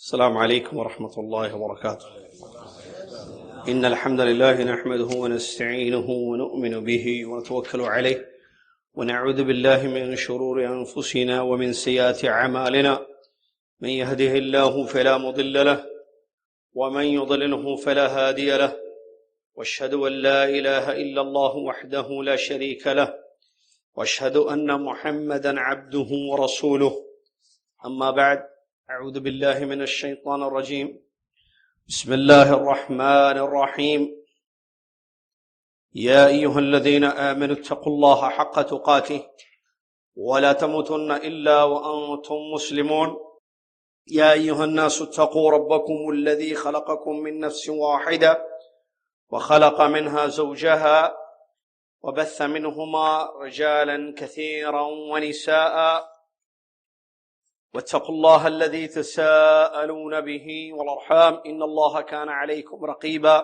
السلام عليكم ورحمة الله وبركاته. إن الحمد لله نحمده ونستعينه ونؤمن به ونتوكل عليه ونعوذ بالله من شرور أنفسنا ومن سيئات أعمالنا. من يهده الله فلا مضل له ومن يضلله فلا هادي له، واشهد أن لا إله إلا الله وحده لا شريك له، واشهد أن محمدا عبده ورسوله. أما بعد، أعوذ بالله من الشيطان الرجيم. بسم الله الرحمن الرحيم. يا أيها الذين آمنوا اتقوا الله حق تقاته ولا تموتن إلا وأنتم مسلمون. يا أيها الناس اتقوا ربكم الذي خلقكم من نفس واحدة وخلق منها زوجها وبث منهما رجالا كثيرا ونساء، واتقوا الله الذي تساءلون به والأرحام إن الله كان عليكم رقيبا.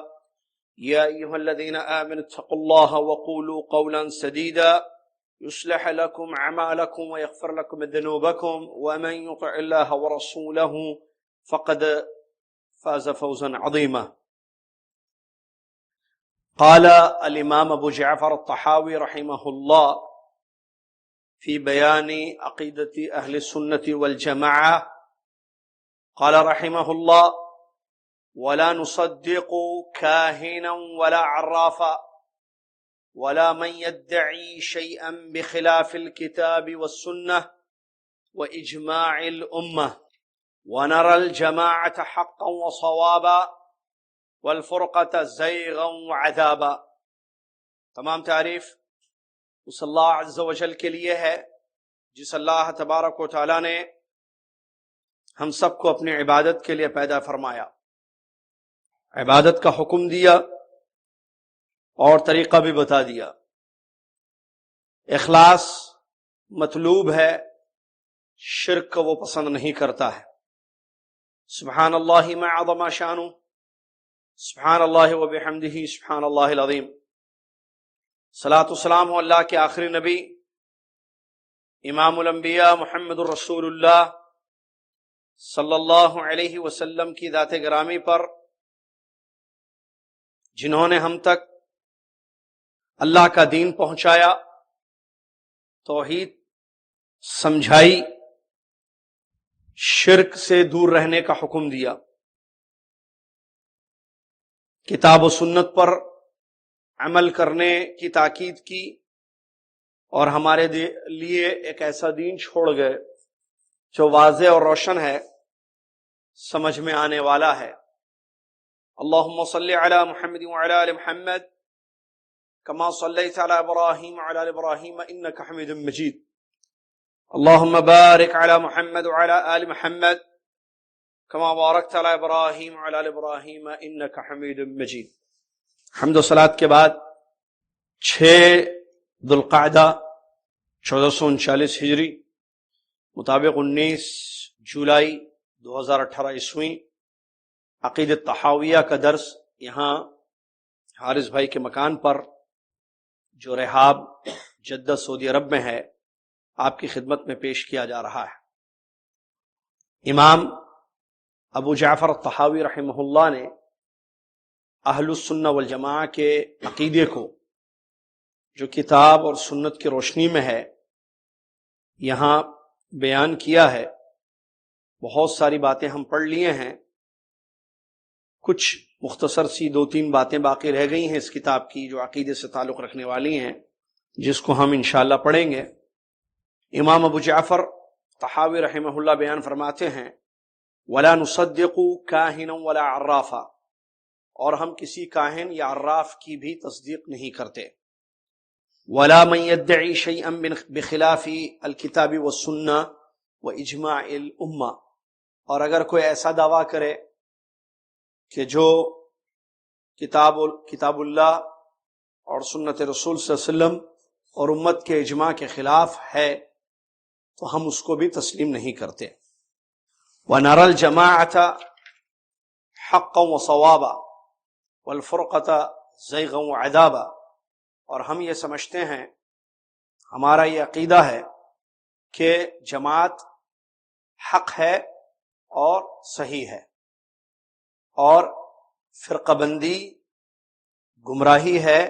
يا أيها الذين آمنوا اتقوا الله وقولوا قولا سديدا يصلح لكم أعمالكم ويغفر لكم ذنوبكم، ومن يطع الله ورسوله فقد فاز فوزا عظيما. قال الإمام أبو جعفر الطحاوي رحمه الله في بيان عقيدة أهل السنة والجماعة، قال رحمه الله: ولا نصدق كاهنا ولا عرافا ولا من يدعي شيئا بخلاف الكتاب والسنة وإجماع الأمة، ونرى الجماعة حقا وصوابا والفرقة زيغا وعذابا. تمام تعریف اس اللہ عز و جل کے لیے ہے جس اللہ تبارک و تعالیٰ نے ہم سب کو اپنی عبادت کے لیے پیدا فرمایا، عبادت کا حکم دیا اور طریقہ بھی بتا دیا. اخلاص مطلوب ہے، شرک کو وہ پسند نہیں کرتا ہے. سبحان اللہ ما عظم شانہ، سبحان اللہ و بحمدہ، سبحان اللہ العظیم. صلاۃ والسلام ہو اللہ کے آخری نبی امام الانبیاء محمد الرسول اللہ صلی اللہ علیہ وسلم کی ذات گرامی پر، جنہوں نے ہم تک اللہ کا دین پہنچایا، توحید سمجھائی، شرک سے دور رہنے کا حکم دیا، کتاب و سنت پر عمل کرنے کی تاکید کی، اور ہمارے لیے ایک ایسا دین چھوڑ گئے جو واضح اور روشن ہے، سمجھ میں آنے والا ہے. اللہم صلی علی محمد وعلی آل محمد کما صلیت علی ابراہیم وعلی آل ابراہیم انک حمید مجید. اللہم بارک علی محمد وعلی آل محمد کما بارکت علی ابراہیم وعلی آل ابراہیم انک حمید مجید. حمد و صلات کے بعد 6 ذوالقعدہ 1439 ہجری مطابق 19 جولائی 2018 عیسوی عقیدۃ طحاویہ کا درس یہاں حارث بھائی کے مکان پر جو رحاب جدہ سعودی عرب میں ہے آپ کی خدمت میں پیش کیا جا رہا ہے. امام ابو جعفر الطحاوی رحمہ اللہ نے اہل السنہ والجماعہ کے عقیدے کو جو کتاب اور سنت کی روشنی میں ہے یہاں بیان کیا ہے. بہت ساری باتیں ہم پڑھ لیے ہیں، کچھ مختصر سی 2-3 باتیں باقی رہ گئی ہیں اس کتاب کی جو عقیدے سے تعلق رکھنے والی ہیں، جس کو ہم انشاءاللہ پڑھیں گے. امام ابو جعفر طحاوی رحمہ اللہ بیان فرماتے ہیں: ولا نصدق کاہنا ولا عرافا، اور ہم کسی کاہن یا عراف کی بھی تصدیق نہیں کرتے. ولا من يدعي شيئا بخلاف الكتاب والسنة واجماع الامہ، اور اگر کوئی ایسا دعویٰ کرے کہ جو کتاب اللہ اور سنت رسول صلی اللہ علیہ وسلم اور امت کے اجماع کے خلاف ہے تو ہم اس کو بھی تسلیم نہیں کرتے. ونرى الجماعة حقا وصوابا والفرقة زيغا وعذابا، اور ہم یہ سمجھتے ہیں، ہمارا یہ عقیدہ ہے کہ جماعت حق ہے اور صحیح ہے، اور فرقہ بندی گمراہی ہے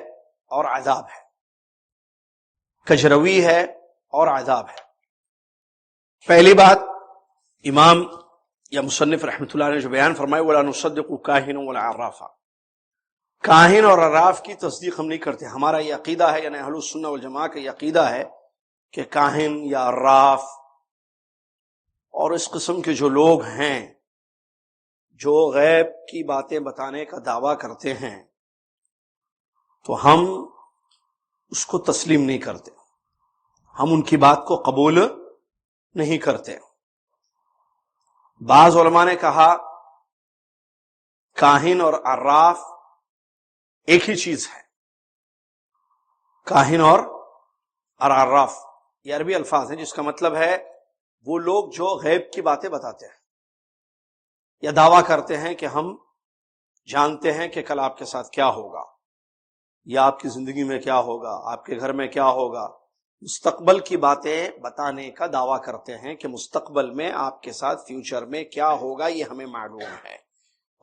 اور عذاب ہے، کجروی ہے اور عذاب ہے۔ پہلی بات امام یا مصنف رحمۃ اللہ نے جو بیان فرمایا وَلَا نُصَدِّقُ كَاهِنًا وَلَا عَرَّافًا، کاہن اور عراف کی تصدیق ہم نہیں کرتے۔ ہمارا یہ عقیدہ ہے، یعنی اہل السنہ والجماعہ کا یہ عقیدہ ہے کہ کاہن یا عراف اور اس قسم کے جو لوگ ہیں جو غیب کی باتیں بتانے کا دعویٰ کرتے ہیں تو ہم اس کو تسلیم نہیں کرتے، ہم ان کی بات کو قبول نہیں کرتے۔ بعض علماء نے کہا کاہن اور عراف ایک ہی چیز ہے، کاہن اور عراف یہ عربی الفاظ ہیں جس کا مطلب ہے وہ لوگ جو غیب کی باتیں بتاتے ہیں یا دعویٰ کرتے ہیں کہ ہم جانتے ہیں کہ کل آپ کے ساتھ کیا ہوگا، یا آپ کی زندگی میں کیا ہوگا، آپ کے گھر میں کیا ہوگا، مستقبل کی باتیں بتانے کا دعویٰ کرتے ہیں کہ مستقبل میں آپ کے ساتھ فیوچر میں کیا ہوگا یہ ہمیں معلوم ہے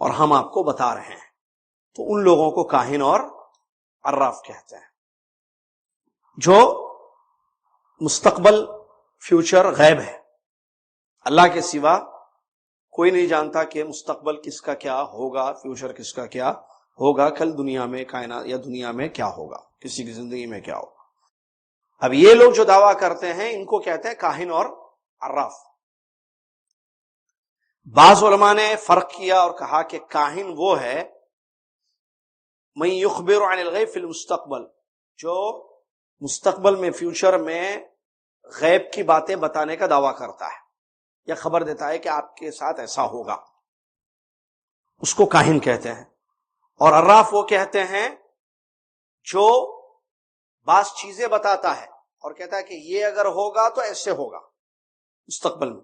اور ہم آپ کو بتا رہے ہیں، تو ان لوگوں کو کاہن اور عراف کہتے ہیں۔ جو مستقبل فیوچر غیب ہے، اللہ کے سوا کوئی نہیں جانتا کہ مستقبل کس کا کیا ہوگا، فیوچر کس کا کیا ہوگا، کل دنیا میں کائنات یا دنیا میں کیا ہوگا، کسی کی زندگی میں کیا ہوگا۔ اب یہ لوگ جو دعویٰ کرتے ہیں ان کو کہتے ہیں کاہن اور عراف۔ بعض علماء نے فرق کیا اور کہا کہ کاہن وہ ہے من یخبر عن الغیب فی المستقبل، جو مستقبل میں فیوچر میں غیب کی باتیں بتانے کا دعویٰ کرتا ہے یا خبر دیتا ہے کہ آپ کے ساتھ ایسا ہوگا، اس کو کاہن کہتے ہیں۔ اور عراف وہ کہتے ہیں جو بعض چیزیں بتاتا ہے اور کہتا ہے کہ یہ اگر ہوگا تو ایسے ہوگا مستقبل میں،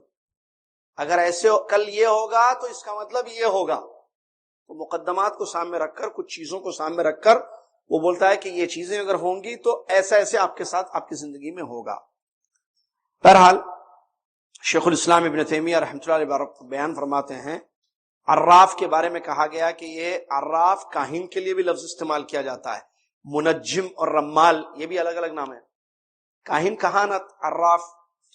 اگر ایسے کل یہ ہوگا تو اس کا مطلب یہ ہوگا، تو مقدمات کو سامنے رکھ کر، کچھ چیزوں کو سامنے رکھ کر وہ بولتا ہے کہ یہ چیزیں اگر ہوں گی تو ایسا ایسے آپ کے ساتھ آپ کی زندگی میں ہوگا۔ بہرحال شیخ الاسلام ابن تیمیہ رحمۃ اللہ علیہ بیان فرماتے ہیں عراف کے بارے میں کہا گیا کہ یہ عراف کاہن کے لیے بھی لفظ استعمال کیا جاتا ہے، منجم اور رمال یہ بھی الگ الگ نام ہے، کاہن کہانت، عراف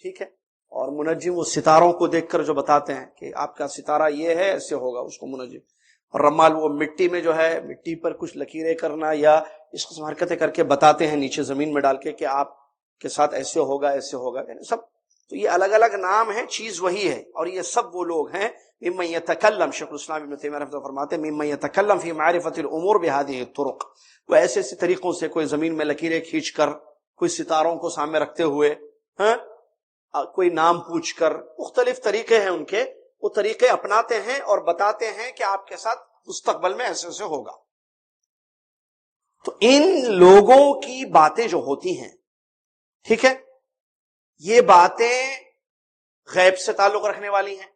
ٹھیک ہے، اور منجم وہ ستاروں کو دیکھ کر جو بتاتے ہیں کہ آپ کا ستارہ یہ ہے ایسے ہوگا، اس کو منجم، اور رمال وہ مٹی میں جو ہے مٹی پر کچھ لکیریں کرنا یا اس قسم حرکتیں کر کے بتاتے ہیں نیچے زمین میں ڈال کے کہ آپ کے ساتھ ایسے ہوگا ایسے ہوگا، یعنی سب تو یہ الگ الگ نام ہیں، چیز وہی ہے، اور یہ سب وہ لوگ ہیں ممن یتکلم، شیخ الاسلام ابن تیمیہ رحمۃ اللہ فرماتے ہیں ممن یتکلم فی معرفت الامور بہذه الطرق، وہ ایسے ایسے طریقوں سے کوئی زمین میں لکیریں کھینچ کر، کوئی ستاروں کو سامنے رکھتے ہوئے، کوئی نام پوچھ کر، مختلف طریقے ہیں ان کے، وہ طریقے اپناتے ہیں اور بتاتے ہیں کہ آپ کے ساتھ مستقبل میں ایسے ایسے ہوگا۔ تو ان لوگوں کی باتیں جو ہوتی ہیں ٹھیک ہے، یہ باتیں غیب سے تعلق رکھنے والی ہیں،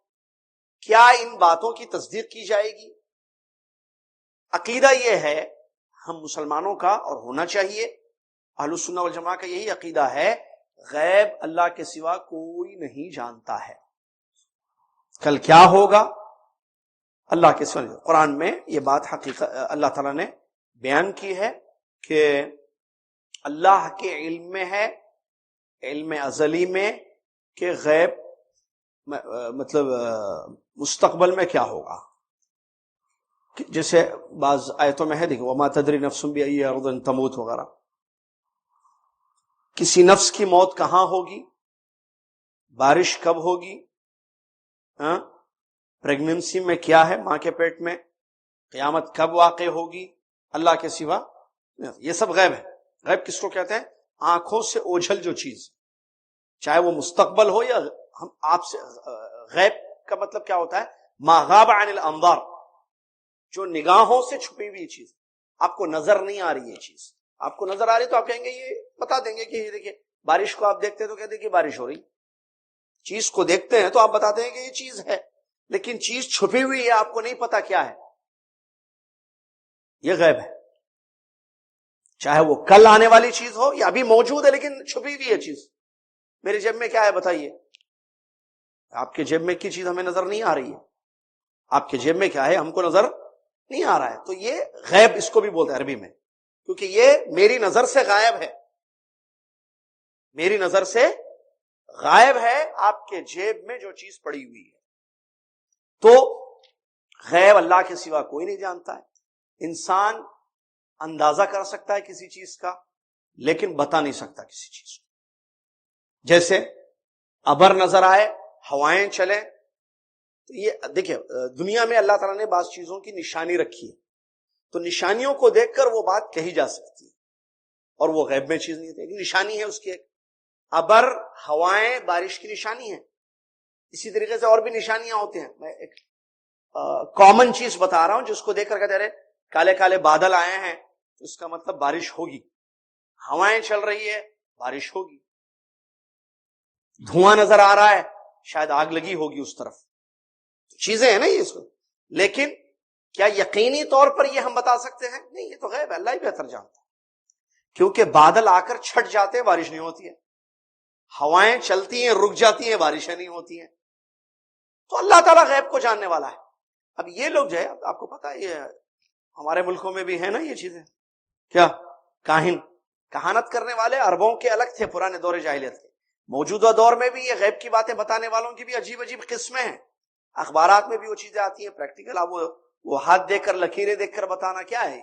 کیا ان باتوں کی تصدیق کی جائے گی؟ عقیدہ یہ ہے ہم مسلمانوں کا، اور ہونا چاہیے، اہل السنہ والجماعہ کا یہی عقیدہ ہے، غیب اللہ کے سوا کوئی نہیں جانتا ہے، کل کیا ہوگا اللہ کے سوا۔ قرآن میں یہ بات حقیقت اللہ تعالیٰ نے بیان کی ہے کہ اللہ کے علم میں ہے، علم ازلی میں، کہ غیب مطلب مستقبل میں کیا ہوگا، جیسے بعض آیتوں میں ہے دیکھو وما تدری نفس بأی ارض تموت وغیرہ، کسی نفس کی موت کہاں ہوگی، بارش کب ہوگی، پریگننسی میں کیا ہے ماں کے پیٹ میں، قیامت کب واقع ہوگی، اللہ کے سوا یہ سب غیب ہے۔ غیب کس کو کہتے ہیں؟ آنکھوں سے اوجھل جو چیز، چاہے وہ مستقبل ہو یا ہم آپ سے، غیب کا مطلب کیا ہوتا ہے؟ ما غاب عن الانظار، جو نگاہوں سے چھپی ہوئی چیز، آپ کو نظر نہیں آ رہی یہ چیز، آپ کو نظر آ رہی تو آپ کہیں گے، یہ بتا دیں گے کہ یہ دیکھیں بارش کو آپ دیکھتے ہیں تو کہتے ہیں کہ بارش ہو رہی، چیز کو دیکھتے ہیں تو آپ بتاتے ہیں کہ یہ چیز ہے، لیکن چیز چھپی ہوئی ہے، آپ کو نہیں پتا کیا ہے، یہ غیب ہے، چاہے وہ کل آنے والی چیز ہو یا ابھی موجود ہے لیکن چھپی ہوئی ہے چیز، میری جیب میں کیا ہے بتائیے، آپ کے جیب میں کی چیز ہمیں نظر نہیں آ رہی ہے، آپ کے جیب میں کیا ہے ہم کو نظر نہیں آ رہا ہے. تو یہ غیب اس کو بھی بولتے ہیں عربی میں، کیونکہ یہ میری نظر سے غائب ہے، میری نظر سے غائب ہے آپ کے جیب میں جو چیز پڑی ہوئی ہے. تو غیب اللہ کے سوا کوئی نہیں جانتا ہے. انسان اندازہ کر سکتا ہے کسی چیز کا لیکن بتا نہیں سکتا کسی چیز کو. جیسے ابر نظر آئے، ہوائیں چلیں، تو یہ دیکھیں دنیا میں اللہ تعالیٰ نے بعض چیزوں کی نشانی رکھی ہے، تو نشانیوں کو دیکھ کر وہ بات کہی جا سکتی ہے، اور وہ غیب میں چیز نہیں ہوتی، ایک نشانی ہے اس کی. ایک ابر، ہوائیں، بارش کی نشانی ہے. اسی طریقے سے اور بھی نشانیاں ہوتی ہیں. میں ایک کامن چیز بتا رہا ہوں جس کو دیکھ کر کہتے رہے کالے کالے بادل آئے ہیں تو اس کا مطلب بارش ہوگی، ہوائیں چل رہی ہے بارش ہوگی، دھواں نظر آ رہا ہے شاید آگ لگی ہوگی اس طرف. چیزیں ہیں نا یہ اس کو، لیکن کیا یقینی طور پر یہ ہم بتا سکتے ہیں؟ نہیں، یہ تو غیب ہے، اللہ ہی بہتر جانتا ہے. کیونکہ بادل آ کر چھٹ جاتے ہیں بارش نہیں ہوتی ہے، ہوائیں چلتی ہیں رک جاتی ہیں بارشیں نہیں ہوتی ہیں. تو اللہ تعالیٰ غیب کو جاننے والا ہے. اب یہ لوگ جو ہے آپ کو پتا ہے یہ ہمارے ملکوں میں بھی ہے نا یہ چیزیں، کیا کاہن، کہانت کرنے والے عربوں کے الگ تھے پرانے دور جاہلیت کے. موجودہ دور میں بھی یہ غیب کی باتیں بتانے والوں کی بھی عجیب عجیب قسمیں ہیں. اخبارات میں بھی وہ چیزیں آتی ہیں پریکٹیکل. اب وہ ہاتھ دیکھ کر لکیریں دیکھ کر بتانا کیا ہے،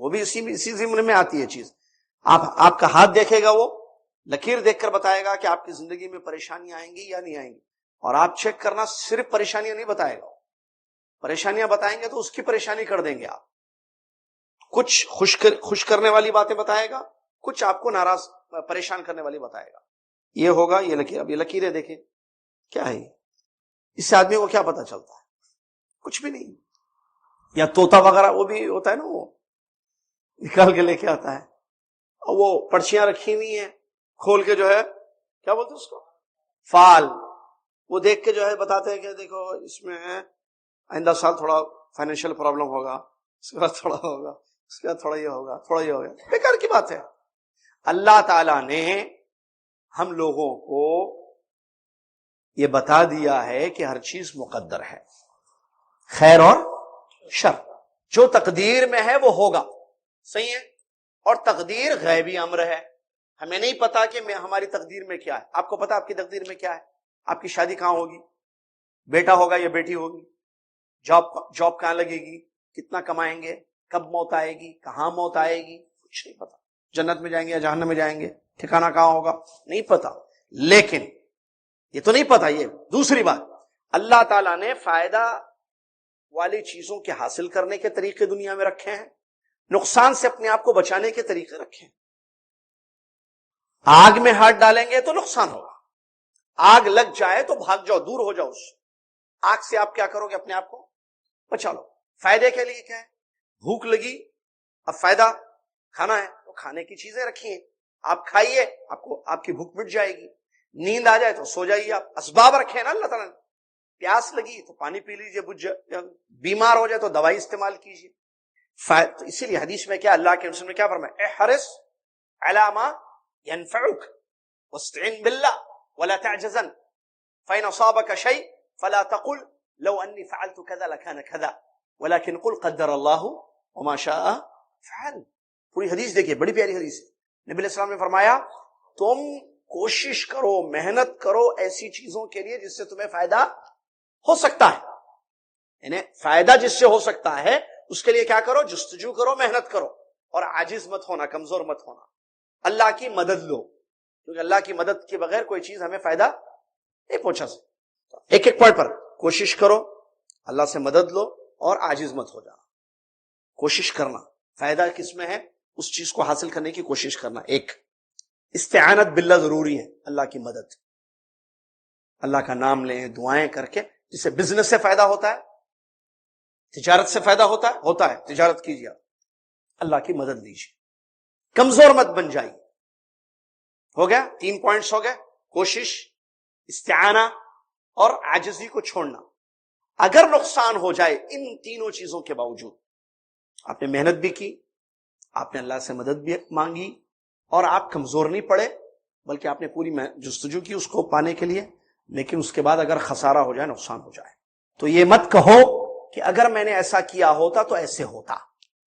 وہ بھی اسی ضمن میں آتی ہے چیز. آپ کا ہاتھ دیکھے گا، وہ لکیر دیکھ کر بتائے گا کہ آپ کی زندگی میں پریشانیاں آئیں گی یا نہیں آئیں گی. اور آپ چیک کرنا، صرف پریشانیاں نہیں بتائے گا، پریشانیاں بتائیں گے تو اس کی پریشانی کر دیں گے آپ. کچھ خوش کرنے والی باتیں بتائے گا، کچھ آپ کو ناراض پریشان کرنے والی بتائے گا. یہ ہوگا یہ لکیر. اب یہ لکیریں دیکھیں کیا ہے، اس سے آدمی کو کیا پتا چلتا ہے؟ کچھ بھی نہیں. یا طوطا وغیرہ وہ بھی ہوتا ہے نا، وہ نکال کے لے کے آتا ہے، اور وہ پرچیاں رکھی ہوئی ہیں کھول کے جو ہے کیا بولتے اس کو، فال، وہ دیکھ کے جو ہے بتاتے ہیں کہ دیکھو اس میں آئندہ سال تھوڑا فائنینشیل پرابلم ہوگا، اس کے بعد تھوڑا ہوگا، اس کے بعد تھوڑا یہ ہوگا، تھوڑا یہ ہوگا. بیکار کی بات ہے. اللہ تعالیٰ نے ہم لوگوں کو یہ بتا دیا ہے کہ ہر چیز مقدر ہے، خیر اور شر، جو تقدیر میں ہے وہ ہوگا. صحیح ہے. اور تقدیر غیبی امر ہے، ہمیں نہیں پتا کہ ہماری تقدیر میں کیا ہے. آپ کو پتا آپ کی تقدیر میں کیا ہے؟ آپ کی شادی کہاں ہوگی، بیٹا ہوگا یا بیٹی ہوگی، جاب کہاں لگے گی، کتنا کمائیں گے، کب موت آئے گی، کہاں موت آئے گی، کچھ نہیں پتا. جنت میں جائیں گے یا جہنم میں جائیں گے، ٹھکانہ کہاں ہوگا، نہیں پتا. لیکن یہ تو نہیں پتا. یہ دوسری بات، اللہ تعالیٰ نے فائدہ والی چیزوں کے حاصل کرنے کے طریقے دنیا میں رکھے ہیں، نقصان سے اپنے آپ کو بچانے کے طریقے رکھے ہیں. آگ میں ہاتھ ڈالیں گے تو نقصان ہوگا، آگ لگ جائے تو بھاگ جاؤ، دور ہو جاؤ اس سے. آگ سے آپ کیا کرو گے؟ اپنے آپ کو بچا لو. فائدے کے لیے کیا ہے؟ بھوک لگی، اب فائدہ کھانا ہے تو کھانے کی چیزیں رکھی ہیں، آپ کھائیے، آپ کی بھوک مٹ جائے گی. نیند آ جائے تو سو جائیے. آپ اسباب رکھے نا اللہ تعالیٰ نے. پیاس لگی تو پانی پی لیجیے بجھ جائے، بیمار ہو جائے تو دوائی استعمال کیجیے. تو اسی لیے حدیث میں کیا اللہ کے رسول نے کیا فرمایا، احرص علی ما ينفعك واستعن بالله ولا تعجزن فإن أصابك شيء فلا تقل لو أني فعلت كذا لكان كذا ولكن قل قدر الله وما شاء فعل. پوری حدیث دیکھیے، بڑی پیاری حدیث ہے. نبی علیہ السلام نے فرمایا تم کوشش کرو، محنت کرو ایسی چیزوں کے لیے جس سے تمہیں فائدہ ہو سکتا ہے، یعنی فائدہ جس سے ہو سکتا ہے اس کے لیے کیا کرو، جستجو کرو، محنت کرو، اور عاجز مت ہونا، کمزور مت ہونا. اللہ کی مدد لو، کیونکہ اللہ کی مدد کے بغیر کوئی چیز ہمیں فائدہ نہیں پہنچا سکتی. ایک ایک پوائنٹ پر کوشش کرو، اللہ سے مدد لو، اور عاجز مت ہو جانا. کوشش کرنا، فائدہ کس میں ہے؟ اس چیز کو حاصل کرنے کی کوشش کرنا. ایک استعانت باللہ ضروری ہے، اللہ کی مدد، اللہ کا نام لیں، دعائیں کر کے. جسے بزنس سے فائدہ ہوتا ہے، تجارت سے فائدہ ہوتا ہے تجارت کیجیے، اللہ کی مدد لیجیے، کمزور مت بن جائیے. ہو گیا، 3 پوائنٹس ہو گئے، کوشش، استعانہ اور عاجزی کو چھوڑنا. اگر نقصان ہو جائے ان تینوں چیزوں کے باوجود، آپ نے محنت بھی کی، آپ نے اللہ سے مدد بھی مانگی، اور آپ کمزور نہیں پڑے بلکہ آپ نے پوری جستجو کی اس کو پانے کے لیے، لیکن اس کے بعد اگر خسارہ ہو جائے، نقصان ہو جائے، تو یہ مت کہو کہ اگر میں نے ایسا کیا ہوتا تو ایسے ہوتا،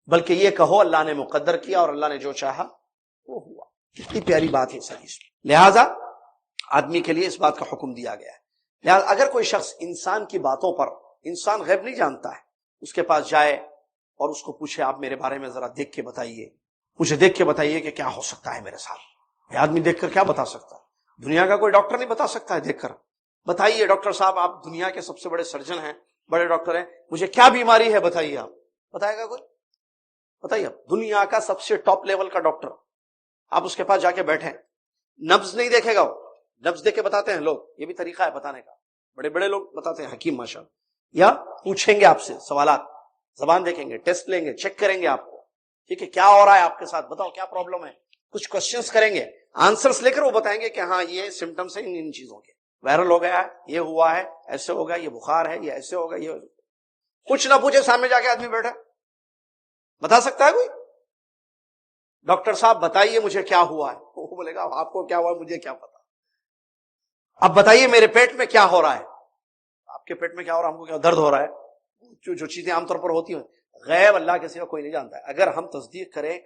بلکہ یہ کہو اللہ نے مقدر کیا اور اللہ نے جو چاہا وہ ہوا۔ کتنی پیاری بات ہے اس حدیث میں۔ لہذا آدمی کے لیے اس بات کا حکم دیا گیا ہے۔ لہذا اگر کوئی شخص انسان کی باتوں پر، انسان غیب نہیں جانتا ہے، اس کے پاس جائے اور اس کو پوچھے آپ میرے بارے میں ذرا دیکھ کے بتائیے، مجھے دیکھ کے بتائیے کہ کیا ہو سکتا ہے میرے ساتھ۔ یہ آدمی دیکھ کر کیا بتا سکتا ہے؟ دنیا کا کوئی ڈاکٹر نہیں بتا سکتا ہے دیکھ کر۔ بتائیے ڈاکٹر صاحب، آپ دنیا کے سب سے بڑے سرجن ہیں، بڑے ڈاکٹر ہیں، مجھے کیا بیماری ہے بتائیے۔ آپ بتائے گا کوئی؟ بتائیے، دنیا کا سب سے ٹاپ لیول کا ڈاکٹر، آپ اس کے پاس جا کے بیٹھیں، نبض نہیں دیکھے گا، وہ نبض دیکھ کے بتاتے ہیں لوگ، یہ بھی طریقہ ہے بتانے کا، بڑے بڑے لوگ بتاتے ہیں، حکیم ماشاءاللہ۔ یا پوچھیں گے آپ سے سوالات، زبان دیکھیں گے، ٹیسٹ لیں گے، چیک کریں گے آپ کو، ٹھیک ہے، کیا ہو رہا ہے آپ کے ساتھ، بتاؤ کیا پرابلم ہے، کچھ کوسچنس کریں گے، آنسرس لے کر وہ بتائیں گے کہ ہاں یہ سمٹمس ہیں ان چیزوں کے، وائرل ہو گیا ہے، یہ ہوا ہے، ایسے ہوگا، یہ بخار ہے، یہ ایسے ہوگا، یہ کچھ نہ پوچھے سامنے جا کے آدمی بیٹھا، بتا سکتا ہے کوئی؟ ڈاکٹر صاحب بتائیے مجھے کیا ہوا ہے، وہ بولے گا آپ کو کیا ہوا ہے مجھے کیا پتا، اب بتائیے میرے پیٹ میں کیا ہو رہا ہے، آپ کے پیٹ میں کیا ہو رہا ہے، ہم کو کیا درد ہو رہا ہے، جو چیزیں عام طور پر ہوتی ہیں، غیب اللہ کے سوا کوئی نہیں جانتا ہے۔ اگر ہم تصدیق کریں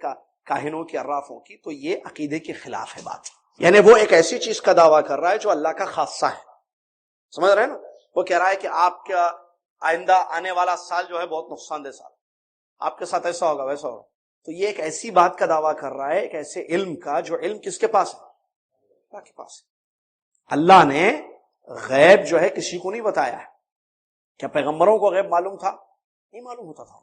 کاہنوں کی، عرافوں کی، تو یہ عقیدے کے خلاف ہے بات، یعنی وہ ایک ایسی چیز کا دعویٰ کر رہا ہے جو اللہ کا خاصہ ہے، سمجھ رہے ہیں نا؟ وہ کہہ رہا ہے کہ آپ کا آئندہ آنے والا سال جو ہے بہت نقصان دہ سال، آپ کے ساتھ ایسا ہوگا ویسا ہوگا، تو یہ ایک ایسی بات کا دعویٰ کر رہا ہے، ایک ایسے علم کا جو علم کس کے پاس ہے؟ اللہ کے پاس ہے۔ اللہ نے غیب جو ہے کسی کو نہیں بتایا ہے۔ کیا پیغمبروں کو غیب معلوم تھا؟ نہیں معلوم ہوتا تھا۔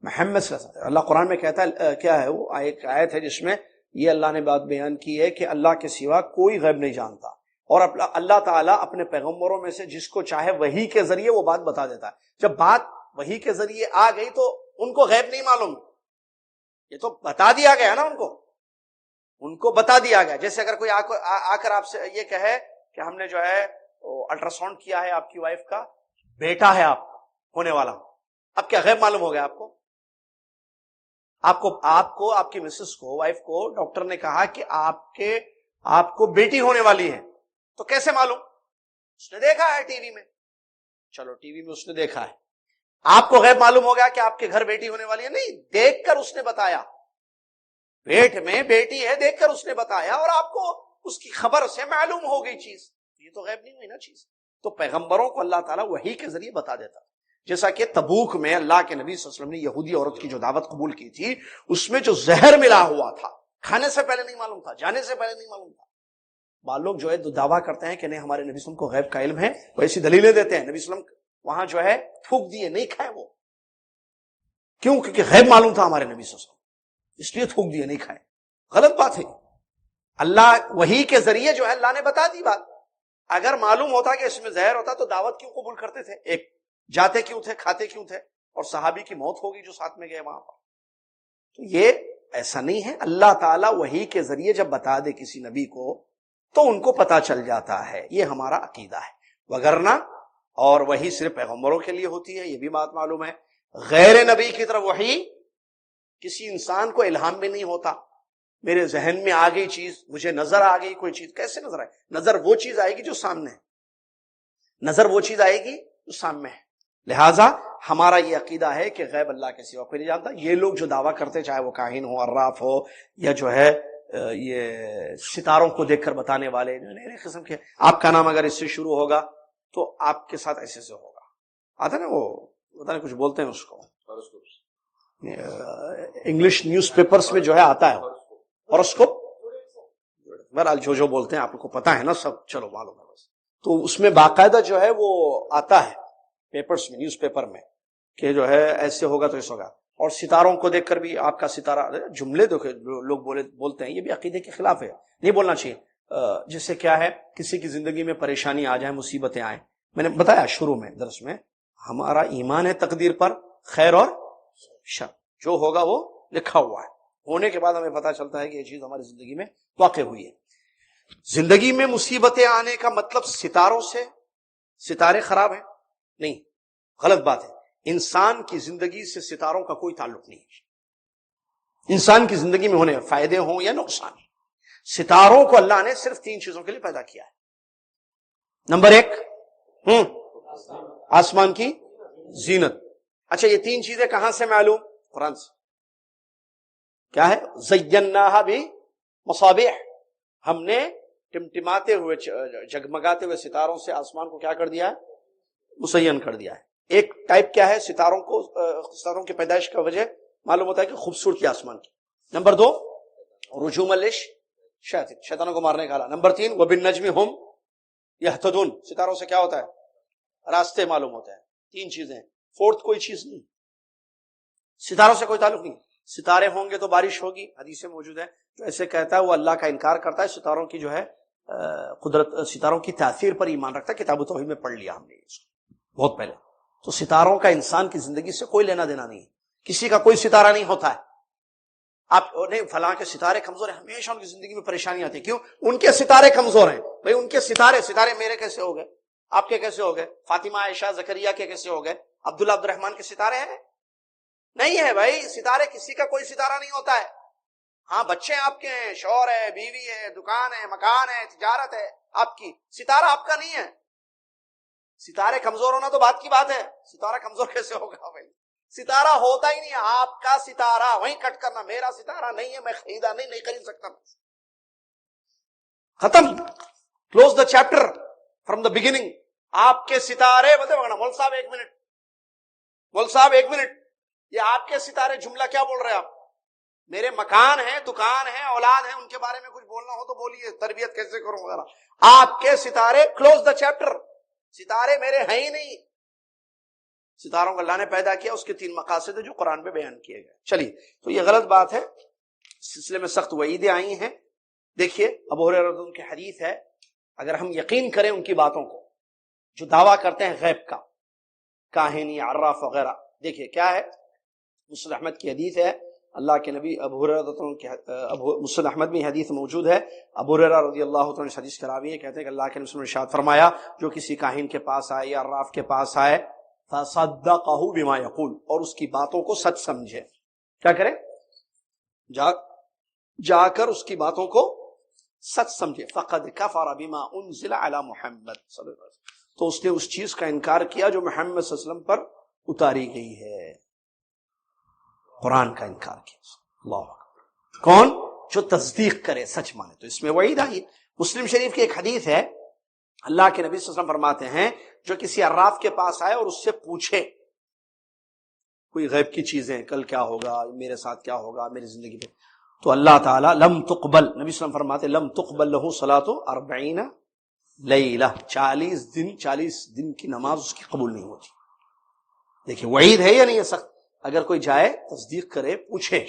محمد صلی اللہ علیہ وسلم، اللہ قرآن میں کہتا ہے، کیا ہے وہ ایک آیت ہے جس میں یہ اللہ نے بات بیان کی ہے کہ اللہ کے سوا کوئی غیب نہیں جانتا، اور اللہ تعالیٰ اپنے پیغمبروں میں سے جس کو چاہے وحی کے ذریعے وہ بات بتا دیتا ہے۔ جب بات وحی کے ذریعے آ گئی تو ان کو غیب نہیں معلوم، یہ تو بتا دیا گیا نا، ان کو بتا دیا گیا۔ جیسے اگر کوئی آ کر آپ سے یہ کہے کہ ہم نے جو ہے الٹرا ساؤنڈ کیا ہے، آپ کی وائف کا بیٹا ہے آپ ہونے والا، اب کیا غیب معلوم ہو گیا آپ کو؟ آپ کی مسز کو، وائف کو ڈاکٹر نے کہا کہ آپ کو بیٹی ہونے والی ہے، تو کیسے معلوم؟ اس نے دیکھا ہے ٹی وی میں، چلو ٹی وی میں اس نے دیکھا ہے، آپ کو غیب معلوم ہو گیا کہ آپ کے گھر بیٹی ہونے والی ہے؟ نہیں، دیکھ کر اس نے بتایا، پیٹ میں بیٹی ہے دیکھ کر اس نے بتایا، اور آپ کو اس کی خبر سے معلوم ہو گئی چیز، یہ تو غیب نہیں ہوئی نا چیز۔ تو پیغمبروں کو اللہ تعالیٰ وحی کے ذریعے بتا دیتا، جیسا کہ تبوک میں اللہ کے نبی صلی اللہ علیہ وسلم نے یہودی عورت کی جو دعوت قبول کی تھی، اس میں جو زہر ملا ہوا تھا، کھانے سے پہلے نہیں معلوم تھا، جانے سے پہلے نہیں معلوم تھا۔ بعض لوگ جو ہے دعویٰ کرتے ہیں کہ نہیں ہمارے نبی صلی اللہ علیہ وسلم کو غیب کا علم ہے، وہ ایسی دلیلیں دیتے ہیں، نبی صلی اللہ علیہ وسلم وہاں جو ہے تھوک دیے، نہیں کھائے وہ، کیوں؟ کیونکہ غیب معلوم تھا ہمارے نبی صلی اللہ علیہ وسلم، اس لیے تھوک دیے، نہیں کھائے۔ غلط بات ہے۔ اللہ وحی کے ذریعے جو ہے اللہ نے بتا دی بات، اگر معلوم ہوتا کہ اس میں زہر ہوتا تو دعوت کیوں قبول کرتے تھے؟ ایک جاتے کیوں تھے، کھاتے کیوں تھے، اور صحابی کی موت ہوگی جو ساتھ میں گئے وہاں پر۔ تو یہ ایسا نہیں ہے، اللہ تعالیٰ وحی کے ذریعے جب بتا دے کسی نبی کو تو ان کو پتا چل جاتا ہے، یہ ہمارا عقیدہ ہے، وگرنہ اور وحی صرف پیغمبروں کے لیے ہوتی ہے، یہ بھی بات معلوم ہے۔ غیر نبی کی طرف وحی کسی انسان کو الہام بھی نہیں ہوتا، میرے ذہن میں آ گئی چیز، مجھے نظر آ گئی کوئی چیز، کیسے نظر آئے؟ نظر وہ چیز آئے گی جو سامنے ہے، نظر وہ چیز آئے گی جو سامنے ہے۔ لہٰذا ہمارا یہ عقیدہ ہے کہ غیب اللہ کے سوا کوئی نہیں جانتا۔ یہ لوگ جو دعویٰ کرتے، چاہے وہ کاہن ہو، عراف ہو، یا جو ہے یہ ستاروں کو دیکھ کر بتانے والے، نئے قسم کے، آپ کا نام اگر اس سے شروع ہوگا تو آپ کے ساتھ ایسے سے ہوگا، آتا نا وہ پتہ نہیں کچھ بولتے ہیں اس کو، انگلش نیوز پیپرز میں جو ہے آتا ہے ہوروسکوپ، بہرحال جو بولتے ہیں آپ کو پتا ہے نا سب، چلو معلوم ہے بس۔ تو اس میں باقاعدہ جو ہے وہ آتا ہے پیپرز میں، نیوز پیپر میں، کہ جو ہے ایسے ہوگا تو ایسا ہوگا، اور ستاروں کو دیکھ کر بھی آپ کا ستارہ، جملے لوگ بولتے ہیں، یہ بھی عقیدے کے خلاف ہے، نہیں بولنا چاہیے۔ جس سے کیا ہے، کسی کی زندگی میں پریشانی آ جائے، مصیبتیں آئیں، میں نے بتایا شروع میں درس میں، ہمارا ایمان ہے تقدیر پر، خیر اور شر، جو ہوگا وہ لکھا ہوا ہے، ہونے کے بعد ہمیں پتا چلتا ہے کہ یہ چیز ہماری زندگی میں واقع ہوئی ہے۔ زندگی میں مصیبتیں آنے کا مطلب ستاروں سے، ستارے خراب ہیں؟ نہیں، غلط بات ہے۔ انسان کی زندگی سے ستاروں کا کوئی تعلق نہیں ہے۔ انسان کی زندگی میں ہونے فائدے ہوں یا نقصان، ستاروں کو اللہ نے صرف 3 چیزوں کے لیے پیدا کیا ہے۔ نمبر 1 آسمان کی زینت. اچھا یہ 3 چیزیں کہاں سے معلوم؟ قرآن سے. کیا ہے؟ زیناہا بمصابیح، ہم نے ٹمٹماتے ہوئے جگمگاتے ہوئے ستاروں سے آسمان کو کیا کر دیا ہے؟ مزین کر دیا ہے. ایک ٹائپ کیا ہے؟ ستاروں کی پیدائش کا وجہ معلوم ہوتا ہے کہ خوبصورتی آسمان کی. نمبر 2 رجوم شیطانوں کو مارنے کا آلہ. نمبر 3 وبالنجم ہم یہتدون، ستاروں سے کیا ہوتا ہے؟ راستے معلوم ہوتا ہے. 3 چیزیں. 4 کوئی چیز نہیں، ستاروں سے کوئی تعلق نہیں. ستارے ہوں گے تو بارش ہوگی، حدیث میں موجود ہے. جو ایسے کہتا ہے وہ اللہ کا انکار کرتا ہے. ستاروں کی جو ہے قدرت، ستاروں کی تاثیر پر ایمان رکھتا ہے. کتاب توحید میں پڑھ لیا ہم نے اس کو بہت پہلے. تو ستاروں کا انسان کی زندگی سے کوئی لینا دینا نہیں. کسی کا کوئی ستارہ نہیں ہوتا ہے. آپ نہیں فلاں کے ستارے کمزور ہیں، ہمیشہ ان کی زندگی میں پریشانی آتی ہے. کیوں؟ ان کے ستارے کمزور ہیں. بھئی ان کے ستارے میرے کیسے ہو گئے؟ آپ کے کیسے ہو گئے؟ فاطمہ عائشہ زکریا کے کیسے ہو گئے؟ عبداللہ عبد الرحمن کے ستارے ہیں؟ نہیں ہے بھائی. ستارے کسی کا کوئی ستارہ نہیں ہوتا ہے. ہاں بچے آپ کے ہیں، شوہر ہے، بیوی ہے، دکان ہے، مکان ہے، تجارت ہے آپ کی. ستارہ آپ کا نہیں ہے. ستارے کمزور ہونا تو بات کی بات ہے. ستارہ کمزور کیسے ہوگا بھائی؟ ستارہ ہوتا ہی نہیں ہے. آپ کا ستارہ وہیں کٹ کرنا. میرا ستارہ نہیں ہے، میں خریدا نہیں خرید سکتا. ختم. Close the chapter from the beginning. آپ کے ستارے مول صاحب ایک منٹ یہ آپ کے ستارے جملہ کیا بول رہے ہیں آپ؟ میرے مکان ہیں، دکان ہے، اولاد ہے، ان کے بارے میں کچھ بولنا ہو تو بولیے. تربیت کیسے کروں ذرا؟ آپ کے ستارے، کلوز دا چیپٹر. ستارے میرے ہیں ہی نہیں. ستاروں کو اللہ نے پیدا کیا، اس کے 3 مقاصد ہیں جو قرآن میں بیان کیے گئے. چلیے، تو یہ غلط بات ہے. اس سلسلے میں سخت وعیدیں آئی ہیں. دیکھیے ابو ہریرہ رضی اللہ عنہ کی حدیث ہے، اگر ہم یقین کریں ان کی باتوں کو جو دعویٰ کرتے ہیں غیب کا، کاہن یا عراف وغیرہ. دیکھیے کیا ہے، مسند احمد کی حدیث ہے. اللہ کے نبی ابو ہریرہ رضی اللہ عنہ کی مسند احمد میں حدیث موجود ہے. ابو ہریرہ رضی اللہ عنہ حدیث کے راوی ہیں، کہتے ہیں کہ اللہ کے نبی نے ارشاد فرمایا، جو کسی کاہن کے پاس آئے یا عراف کے پاس آئے، فصدقہ بما یقول، اور اس کی باتوں کو سچ سمجھے. کیا کرے؟ جا کر اس کی باتوں کو سچ سمجھے. فقد کفر بما انزل علی محمد صلی اللہ علیہ وسلم، تو اس نے اس چیز کا انکار کیا جو محمد صلی اللہ علیہ وسلم پر اتاری گئی ہے. قرآن کا انکار کیا. اللہ اکبر. کون؟ جو تصدیق کرے، سچ مانے. تو اس میں وعید آئی. مسلم شریف کی ایک حدیث ہے، اللہ کے نبی صلی اللہ علیہ وسلم فرماتے ہیں، جو کسی عراف کے پاس آئے اور اس سے پوچھے کوئی غیب کی چیزیں، کل کیا ہوگا، میرے ساتھ کیا ہوگا، میری زندگی میں، تو اللہ تعالیٰ لم تقبل، نبی صلی اللہ علیہ وسلم فرماتے لم تقبل لہ صلاۃ 40 لیلہ، 40 دن کی نماز اس کی قبول نہیں ہوتی. دیکھیں وعید ہے یا نہیں ہے سخت. اگر کوئی جائے تصدیق کرے، پوچھے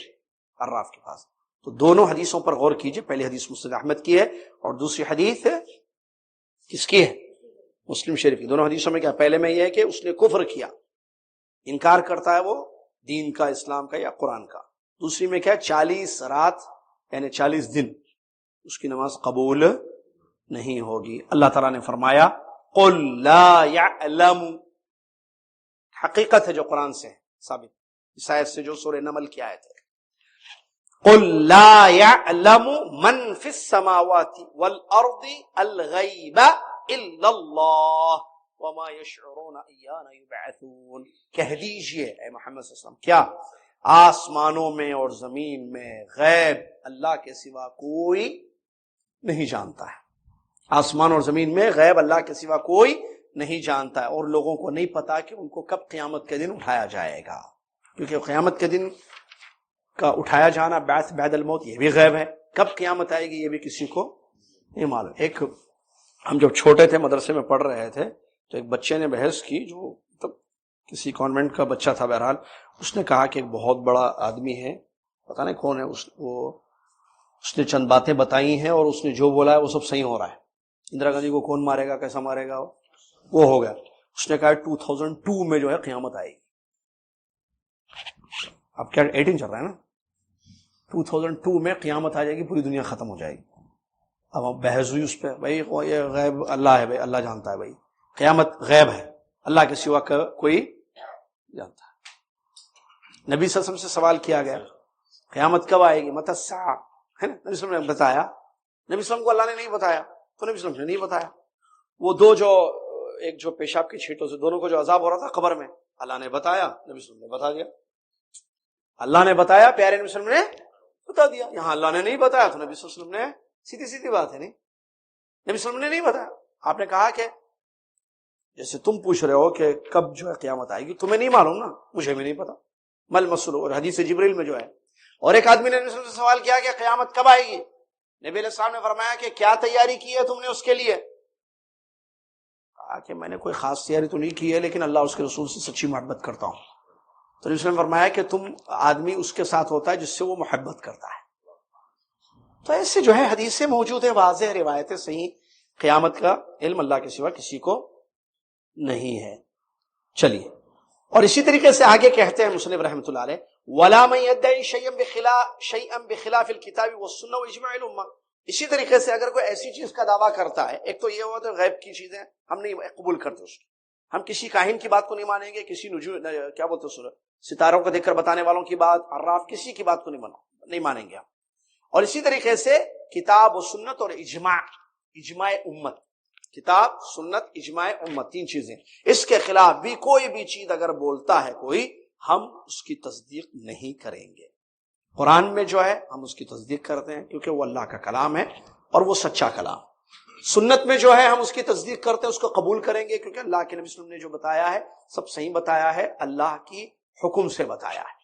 عراف کے پاس. تو دونوں حدیثوں پر غور کیجئے. پہلی حدیث مسند احمد کی ہے اور دوسری حدیث کس کی ہے؟ مسلم شریف کی. دونوں حدیثوں میں کیا؟ پہلے میں یہ ہے کہ اس نے کفر کیا، انکار کرتا ہے وہ دین کا، اسلام کا یا قرآن کا. دوسری میں کیا؟ 40 رات یعنی 40 دن اس کی نماز قبول نہیں ہوگی. اللہ تعالیٰ نے فرمایا قل لا يعلم، حقیقت ہے جو قرآن سے ثابت، اس آیت سے جو سورہ نمل کی آیت ہے. قل لا يعلم من في السماوات والارض الغیب الا اللہ وما يشعرون ایان یبعثون. کہہ دیجئے اے محمد صلی اللہ علیہ وسلم، کیا آسمانوں میں اور زمین میں غیب اللہ کے سوا کوئی نہیں جانتا ہے. آسمان اور زمین میں غیب اللہ کے سوا کوئی نہیں جانتا ہے، اور لوگوں کو نہیں پتا کہ ان کو کب قیامت کے دن اٹھایا جائے گا، کیونکہ قیامت کے دن کا اٹھایا جانا، بعث بعد الموت، یہ بھی غیب ہے. کب قیامت آئے گی یہ بھی کسی کو نہیں معلوم. ایک ہم جب چھوٹے تھے مدرسے میں پڑھ رہے تھے تو ایک بچے نے بحث کی، جو کسی کانوینٹ کا بچہ تھا، بہرحال اس نے کہا کہ ایک بہت بڑا آدمی ہے، پتہ نہیں کون ہے، اس نے چند باتیں بتائی ہیں اور اس نے جو بولا ہے وہ سب صحیح ہو رہا ہے. اندرا گاندھی کو کون مارے گا، کیسا مارے گا، وہ ہو گیا. اس نے کہا 2002 میں جو ہے قیامت آئے گی. اب کیا 18 چل رہا ہے نا، 2002 میں قیامت آ جائے گی، پوری دنیا ختم ہو جائے گی. اب بحث ہوئی اس پہ، بھائی یہ غیب اللہ ہے، بھائی اللہ جانتا ہے، بھائی قیامت غیب ہے، اللہ کے سوا کوئی جانتا ہے. نبی صلی اللہ علیہ وسلم سے سوال کیا گیا قیامت کب آئے گی، متی الساعہ، ہے نا. نبی صلی اللہ علیہ وسلم نے بتایا، نبی صلی اللہ علیہ وسلم کو اللہ نے نہیں بتایا، تو نبی صلی اللہ علیہ وسلم نے نہیں بتایا. وہ دو جو ایک جو پیشاب کی چھینٹوں سے دونوں کو جو عذاب ہو رہا تھا قبر میں، اللہ نے بتایا، نبی صلی اللہ علیہ وسلم نے بتا دیا. اللہ نے بتایا، پیارے نبی صلی اللہ علیہ وسلم نے بتا دیا. یہاں اللہ نے نہیں بتایا تو نبی صلی اللہ علیہ وسلم نے، سیدھی سیدھی بات ہے، نہیں نبی صلی اللہ علیہ وسلم نے نہیں بتایا. آپ نے کہا کہ جیسے تم پوچھ رہے ہو کہ کب جو ہے قیامت آئے گی، تمہیں نہیں معلوم نا، مجھے بھی نہیں پتا. مل مسئلہ، اور حدیث جبریل میں جو ہے. اور ایک آدمی نے نبی صلی اللہ علیہ وسلم سے سوال کیا کہ قیامت کب آئے گی؟ نبی علیہ السلام نے فرمایا کہ کیا تیاری کی ہے تم نے اس کے لیے؟ کہا کہ میں نے کوئی خاص تیاری تو نہیں کی ہے، لیکن اللہ اس کے رسول سے سچی محبت کرتا ہوں. تو نبی صلی اللہ علیہ وسلم نے فرمایا کہ تم آدمی اس کے ساتھ ہوتا ہے جس سے وہ محبت کرتا ہے. تو ایسے جو ہے حدیثیں موجود ہیں، واضح روایتیں صحیح. قیامت کا علم اللہ کے سوا کسی کو نہیں ہے. چلیے، اور اسی طریقے سے آگے کہتے ہیں مصنف رحمۃ اللہ علیہ، وَلَا مَن يَدَّعِي شَيْئًا بِخِلَافِ الْكِتَابِ وَالسُّنَّةِ وَإِجْمَاعِ الْأُمَّةِ. اسی طریقے سے اگر کوئی ایسی چیز کا دعویٰ کرتا ہے، ایک تو یہ ہوا تو غیب کی چیزیں ہم نہیں قبول کرتے، اس کو ہم کسی کاہن کی بات کو نہیں مانیں گے، کسی کیا بولتے ستاروں کو دیکھ کر بتانے والوں کی بات، عراف، کسی کی بات کو نہیں مانیں گے ہم. اور اسی طریقے سے کتاب و سنت اور اجماع امت، کتاب، سنت، اجماع امت، تین چیزیں. اس کے خلاف بھی کوئی بھی چیز اگر بولتا ہے کوئی، ہم اس کی تصدیق نہیں کریں گے. قرآن میں جو ہے ہم اس کی تصدیق کرتے ہیں کیونکہ وہ اللہ کا کلام ہے اور وہ سچا کلام. سنت میں جو ہے ہم اس کی تصدیق کرتے ہیں، اس کو قبول کریں گے کیونکہ اللہ کے نبی صلی اللہ علیہ وسلم نے جو بتایا ہے سب صحیح بتایا ہے، اللہ کی حکم سے بتایا ہے.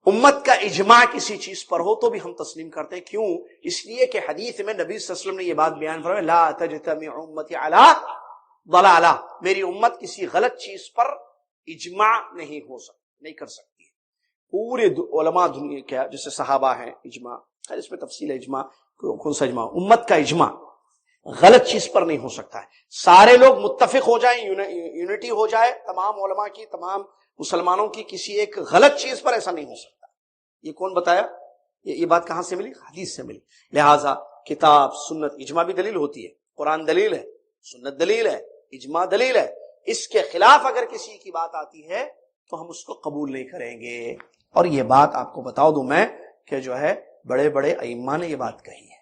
امت کا اجماع کسی چیز پر ہو تو بھی ہم تسلیم کرتے ہیں. کیوں؟ اس لیے کہ حدیث میں نبی صلی اللہ علیہ وسلم نے یہ بات بیان فرمائی، لا تجتمع امتی علی ضلالہ، میری امت کسی غلط چیز پر اجماع نہیں ہو سکتی، نہیں کر سکتی. پورے علماء دنیا کیا جیسے صحابہ ہیں، اجماع، اس میں تفصیل ہے اجماع کون سا اجماع، امت کا اجماع غلط چیز پر نہیں ہو سکتا ہے. سارے لوگ متفق ہو جائیں، یونٹی ہو جائے تمام علماء کی، تمام مسلمانوں کی، کسی ایک غلط چیز پر ایسا نہیں ہو سکتا. یہ کون بتایا؟ یہ بات کہاں سے ملی؟ حدیث سے ملی. لہٰذا کتاب، سنت، اجماع بھی دلیل ہوتی ہے. قرآن دلیل ہے، سنت دلیل ہے، اجماع دلیل ہے. اس کے خلاف اگر کسی کی بات آتی ہے تو ہم اس کو قبول نہیں کریں گے. اور یہ بات آپ کو بتاؤ دوں میں کہ جو ہے بڑے بڑے ائمہ نے یہ بات کہی ہے.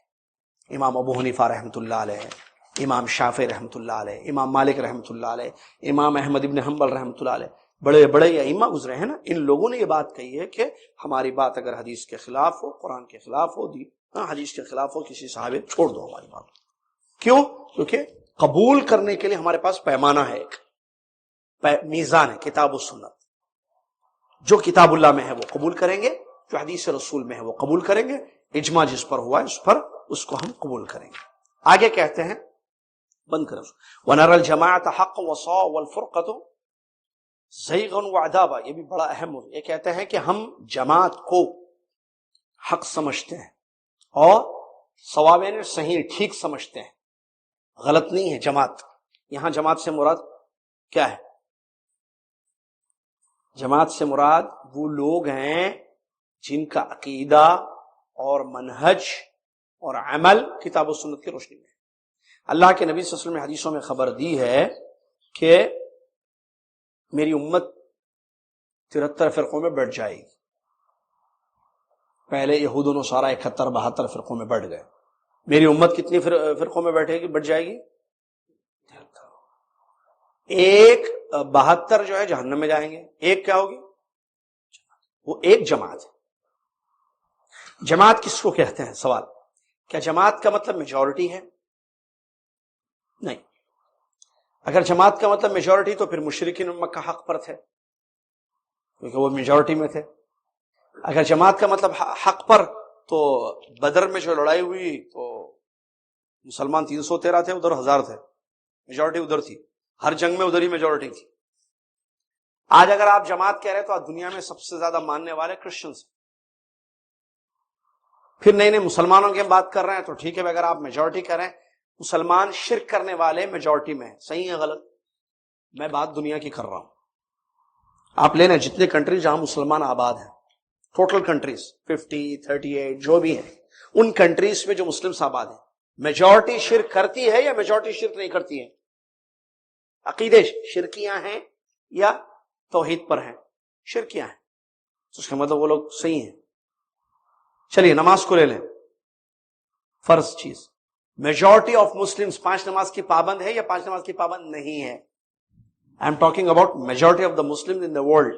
امام ابو حنیفہ رحمۃ اللہ علیہ، امام شافعی رحمۃ اللہ علیہ، امام مالک رحمۃ اللہ علیہ، امام احمد ابن حنبل رحمۃ اللہ علیہ، بڑے بڑے ائمہ گزرے ہیں نا، ان لوگوں نے یہ بات کہی ہے کہ ہماری بات اگر حدیث کے خلاف ہو، قرآن کے خلاف ہو، حدیث کے خلاف ہو، کسی صحابی چھوڑ دو ہماری بات. کیوں؟ کیونکہ قبول کرنے کے لیے ہمارے پاس پیمانہ ہے، ایک میزان ہے، کتاب و سنت. جو کتاب اللہ میں ہے وہ قبول کریں گے، جو حدیث رسول میں ہے وہ قبول کریں گے، اجماع جس پر ہوا ہے اس پر اس کو ہم قبول کریں گے. آگے کہتے ہیں، بند کریں، وَنَرَى الْجَمَاعَةَ حَقًّا وَصَوَابًا وَالْفُرْقَةَ زَيْغًا وَعَذَابًا. یہ بھی بڑا اہم ہے. یہ کہتے ہیں کہ ہم جماعت کو حق سمجھتے ہیں اور صواب یعنی صحیح، ٹھیک سمجھتے ہیں، غلط نہیں ہے جماعت. یہاں جماعت سے مراد کیا ہے؟ جماعت سے مراد وہ لوگ ہیں جن کا عقیدہ اور منہج اور عمل کتاب و سنت کی روشنی میں ہے. اللہ کے نبی صلی اللہ علیہ وسلم نے حدیثوں میں خبر دی ہے کہ میری امت 73 فرقوں میں بٹ جائے گی. پہلے یہود و نصارہ 71-72 فرقوں میں بٹ گئے. میری امت کتنی فرقوں میں بیٹھے گی، بٹ جائے گی؟ 72 جو ہے جہنم میں جائیں گے، ایک کیا ہوگی؟ وہ ایک جماعت ہے. جماعت کس کو کہتے ہیں؟ سوال، کیا جماعت کا مطلب میجورٹی ہے؟ نہیں. اگر جماعت کا مطلب میجورٹی تو پھر مشرکین مکہ حق پر تھے کیونکہ وہ میجورٹی میں تھے. اگر جماعت کا مطلب حق پر، تو بدر میں جو لڑائی ہوئی تو مسلمان 313 تھے، ادھر 1000 تھے، میجورٹی ادھر تھی. ہر جنگ میں ادھر ہی میجورٹی تھی. آج اگر آپ جماعت کہہ رہے تو آج دنیا میں سب سے زیادہ ماننے والے کرسچنز. پھر نئے نئے مسلمانوں کی ہم بات کر رہے ہیں تو ٹھیک ہے، اگر آپ میجورٹی کہہ رہے ہیں، مسلمان شرک کرنے والے میجورٹی میں ہیں، صحیح ہے غلط؟ میں بات دنیا کی کر رہا ہوں. آپ لینا جتنے کنٹریز جہاں مسلمان آباد ہیں، ٹوٹل کنٹریز 50 38 جو بھی ہیں، ان کنٹریز میں جو مسلم آباد ہیں، میجورٹی شرک کرتی ہے یا میجورٹی شرک نہیں کرتی ہے؟ عقیدے شرکیاں ہیں یا توحید پر ہیں؟ شرکیاں ہیں. تو اس کا مطلب وہ لوگ صحیح ہیں. چلیے نماز کو لے لیں، فرض چیز. میجورٹی آف مسلمس 5 نماز کی پابند ہے یا 5 نماز کی پابند نہیں ہے؟ I am talking about majority of the Muslim in the world.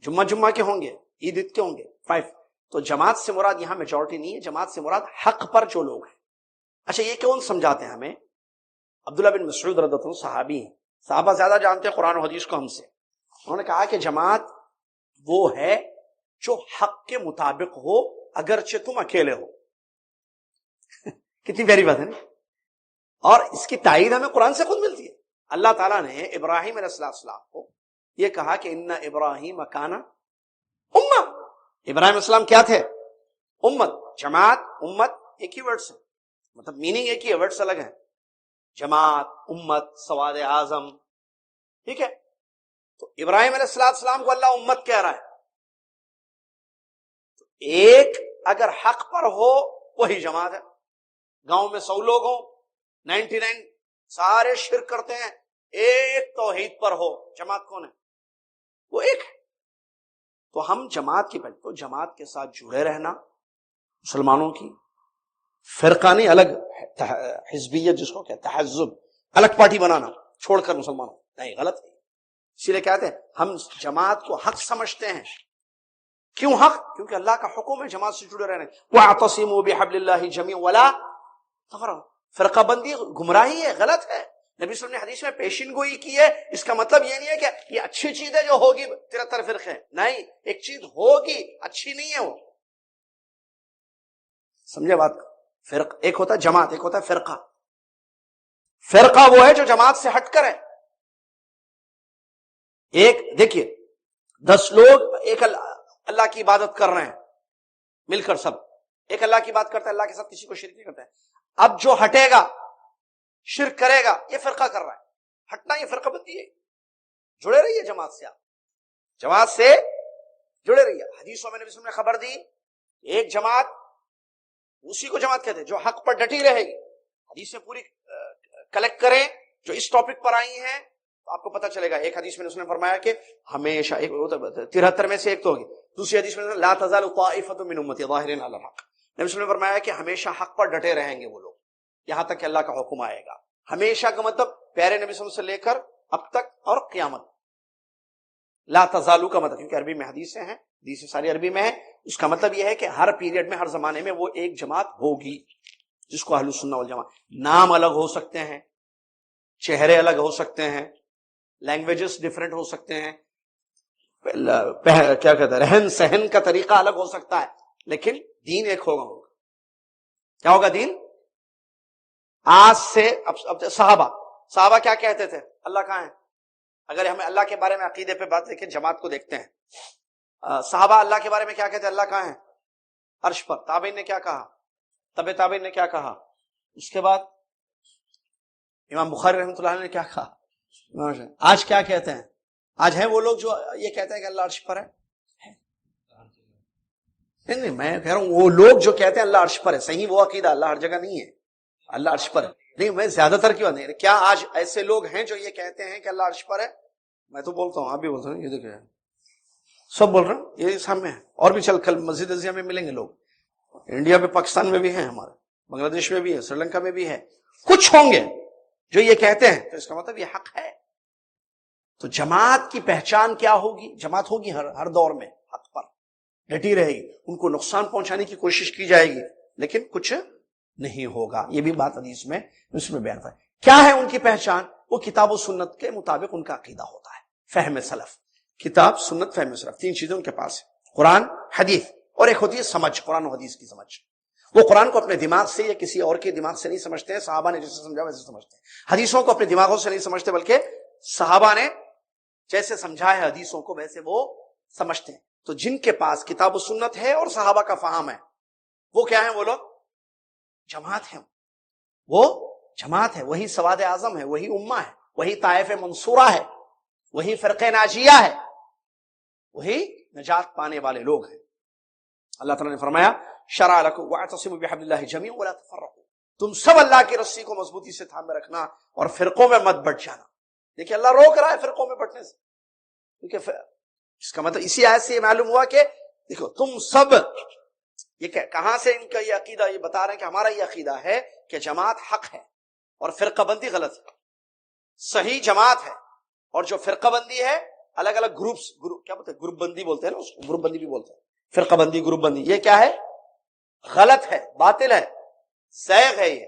جمعہ کے ہوں گے, عید کے ہوں گے 5. تو جماعت سے مراد یہاں میجورٹی نہیں ہے, جماعت سے مراد حق پر جو لوگ ہیں. اچھا یہ کون سمجھاتے ہیں ہمیں؟ عبداللہ بن مسعود رضی اللہ عنہ صحابی ہیں, صحابہ زیادہ جانتے ہیں قرآن و حدیث کو ہم سے. انہوں نے کہا کہ جماعت وہ ہے جو حق کے مطابق ہو اگرچہ تم اکیلے ہو. کتنی پیاری بات ہے نا. اور اس کی تائید ہمیں قرآن سے خود ملتی ہے. اللہ تعالیٰ نے ابراہیم علیہ السلام کو یہ کہا کہ ان ابراہیم کان امہ. ابراہیم علیہ السلام کیا تھے؟ امت. جماعت امت ایک ہی ورڈ سے, مطلب میننگ ایک ہی ہے, ورڈ الگ ہے. جماعت, امت, سواد اعظم, ٹھیک ہے. تو ابراہیم علیہ السلام کو اللہ امت کہہ رہا ہے. تو ایک اگر حق پر ہو وہی جماعت ہے. گاؤں میں 100 لوگ ہوں, 99 سارے شرک کرتے ہیں, ایک توحید پر ہو, جماعت کون ہے؟ وہ ایک ہے. تو ہم جماعت کی پہلے تو جماعت کے ساتھ جڑے رہنا, مسلمانوں کی فرقہ نہیں, الگ حزبیت جس کو کہتے ہیں, تحزب, الگ پارٹی بنانا چھوڑ کر مسلمانوں, نہیں, غلط ہے. اسی لیے کہتے ہیں ہم جماعت کو حق سمجھتے ہیں. کیوں حق؟ کیونکہ اللہ کا حکم ہے جماعت سے جڑے رہنے. وَاعْتَصِمُوا بِحَبْلِ اللَّهِ جَمِيعًا وَلَا تَفَرَّقُوا. فرقہ بندی گمراہی ہے, غلط ہے. نبی صلی اللہ علیہ وسلم نے حدیث میں پیشین گوئی کی ہے. اس کا مطلب یہ نہیں ہے کہ یہ اچھی چیز ہے جو ہوگی 73 فرقے, نہیں, ایک چیز ہوگی اچھی نہیں ہے وہ. سمجھے بات کو؟ فرق ایک ہوتا ہے جماعت, ایک ہوتا ہے فرقہ. فرقہ وہ ہے جو جماعت سے ہٹ کر ہے. ایک دیکھیے 10 لوگ ایک اللہ کی عبادت کر رہے ہیں مل کر, سب ایک اللہ کی عبادت کرتا ہے, اللہ کے ساتھ کسی کو شرک نہیں کرتا ہے. اب جو ہٹے گا شرک کرے گا یہ فرقہ کر رہا ہے. ہٹنا یہ فرقہ بندی ہے. جڑے رہیے جماعت سے, آپ جماعت سے جڑے رہیے. حدیثوں میں نبی صلی اللہ علیہ وسلم نے خبر دی, ایک جماعت اسی کو جماعت کہتے ہیں جو حق پر ڈٹی رہے گی. حدیثیں پوری کلیکٹ کریں جو اس ٹاپک پر آئی ہیں تو آپ کو پتہ چلے گا. ایک حدیث میں اس نے فرمایا کہ ہمیشہ 73 میں سے ایک تو ہوگی. دوسری حدیث میں لا تزال طائفة من امتی ظاہرین علی الحق. نبی صلی اللہ علیہ وسلم نے فرمایا کہ ہمیشہ حق پر ڈٹے رہیں گے وہ لوگ یہاں تک کہ اللہ کا حکم آئے گا. ہمیشہ کا مطلب پیارے نبی صلی اللہ علیہ وسلم سے لے کر اب تک اور قیامت. لا تزالو کا مطلب کیونکہ عربی میں حدیثیں ہیں, حدیثیں ساری عربی میں ہیں, اس کا مطلب یہ ہے کہ ہر پیریڈ میں, ہر زمانے میں وہ ایک جماعت ہوگی جس کو اہل سنہ والجماعت. نام الگ ہو سکتے ہیں, چہرے الگ ہو سکتے ہیں, لینگویجز ڈیفرنٹ ہو سکتے ہیں, کیا کہتے ہیں رہن سہن کا طریقہ الگ ہو سکتا ہے, لیکن دین ایک ہوگا. کیا ہوگا دین؟ آج سے اب صحابہ کیا کہتے تھے؟ اللہ کہاں ہے؟ اگر ہمیں اللہ کے بارے میں عقیدے پہ بات دیکھیں, جماعت کو دیکھتے ہیں, صحابہ اللہ کے بارے میں کیا کہتے ہیں؟ اللہ کہاں ہے؟ عرش پر. تابعین نے کیا کہا؟ تبع تابعین نے کیا کہا؟ اس کے بعد امام بخاری رحمۃ اللہ علیہ نے کیا کہا؟ آج کیا کہتے ہیں؟ آج ہیں وہ لوگ جو یہ کہتے ہیں کہ اللہ عرش پر ہے. نہیں, میں کہہ رہا ہوں وہ لوگ جو کہتے ہیں اللہ عرش پر ہے, صحیح وہ عقیدہ اللہ ہر جگہ نہیں ہے, اللہ عرش پر ہے. نہیں, میں زیادہ تر کیوں نہیں, کیا آج ایسے لوگ ہیں جو یہ کہتے ہیں کہ اللہ عرش پر ہے؟ میں تو بولتا ہوں, آپ بھی بولتے ہیں, یہ دیکھیں سب بول رہے ہیں, یہ سامنے ہے. اور بھی چل کل مسجد ازیہ میں ملیں گے لوگ, انڈیا میں, پاکستان میں بھی ہیں, ہمارے بنگلہ دیش میں بھی ہے, سری لنکا میں بھی ہے, کچھ ہوں گے جو یہ کہتے ہیں. تو اس کا مطلب یہ حق ہے. تو جماعت کی پہچان کیا ہوگی؟ جماعت ہوگی ہر دور میں حق پر ڈٹی رہے گی, ان کو نقصان پہنچانے کی کوشش کی جائے گی لیکن کچھ نہیں ہوگا. یہ بھی بات حدیث میں اس میں بیان ہے. کیا ہے ان کی پہچان؟ وہ کتاب و سنت کے مطابق ان کا عقیدہ ہوتا ہے, فہم سلف. کتاب سنت فہم سلف, 3 چیزیں ان کے پاس ہیں, قرآن حدیث, اور ایک ہوتی ہے سمجھ, قرآن و حدیث کی سمجھ. وہ قرآن کو اپنے دماغ سے یا کسی اور کے دماغ سے نہیں سمجھتے ہیں, صحابہ نے جیسے سمجھا ویسے سمجھتے ہیں. حدیثوں کو اپنے دماغوں سے نہیں سمجھتے بلکہ صحابہ نے جیسے سمجھا ہے حدیثوں کو ویسے وہ سمجھتے ہیں. تو جن کے پاس کتاب و سنت ہے اور صحابہ کا فہم ہے وہ کیا ہیں؟ وہ لوگ جماعت ہیں. وہ جماعت ہے, وہی سواد اعظم ہے, وہی امہ ہے, وہی طائف منصورہ ہے, وہی فرقہ ناجیہ ہے, وہی نجات پانے والے لوگ ہیں. اللہ تعالیٰ نے فرمایا شرع لکم واعتصموا بحبل اللہ جميعا ولا تفرقوا. تم سب اللہ کی رسی کو مضبوطی سے تھامے رکھنا اور فرقوں میں مت بٹ جانا. دیکھیں اللہ روک رہا ہے فرقوں میں بٹنے سے, کیونکہ اس کا مطلب اسی آیت سے یہ معلوم ہوا کہ دیکھو تم سب یہ کہاں سے ان کا یہ عقیدہ؟ یہ بتا رہے ہیں کہ ہمارا یہ عقیدہ ہے کہ جماعت حق ہے اور فرقہ بندی غلط ہے. صحیح جماعت ہے، اور جو فرقہ بندی ہے الگ الگ گروپس، کیا بولتے ہیں، گروپ بندی بولتے ہیں نا اس کو، گروپ بندی بھی بولتے ہیں، فرقہ بندی گروپ بندی، یہ کیا ہے؟ غلط ہے، باطل ہے، زیغ ہے. یہ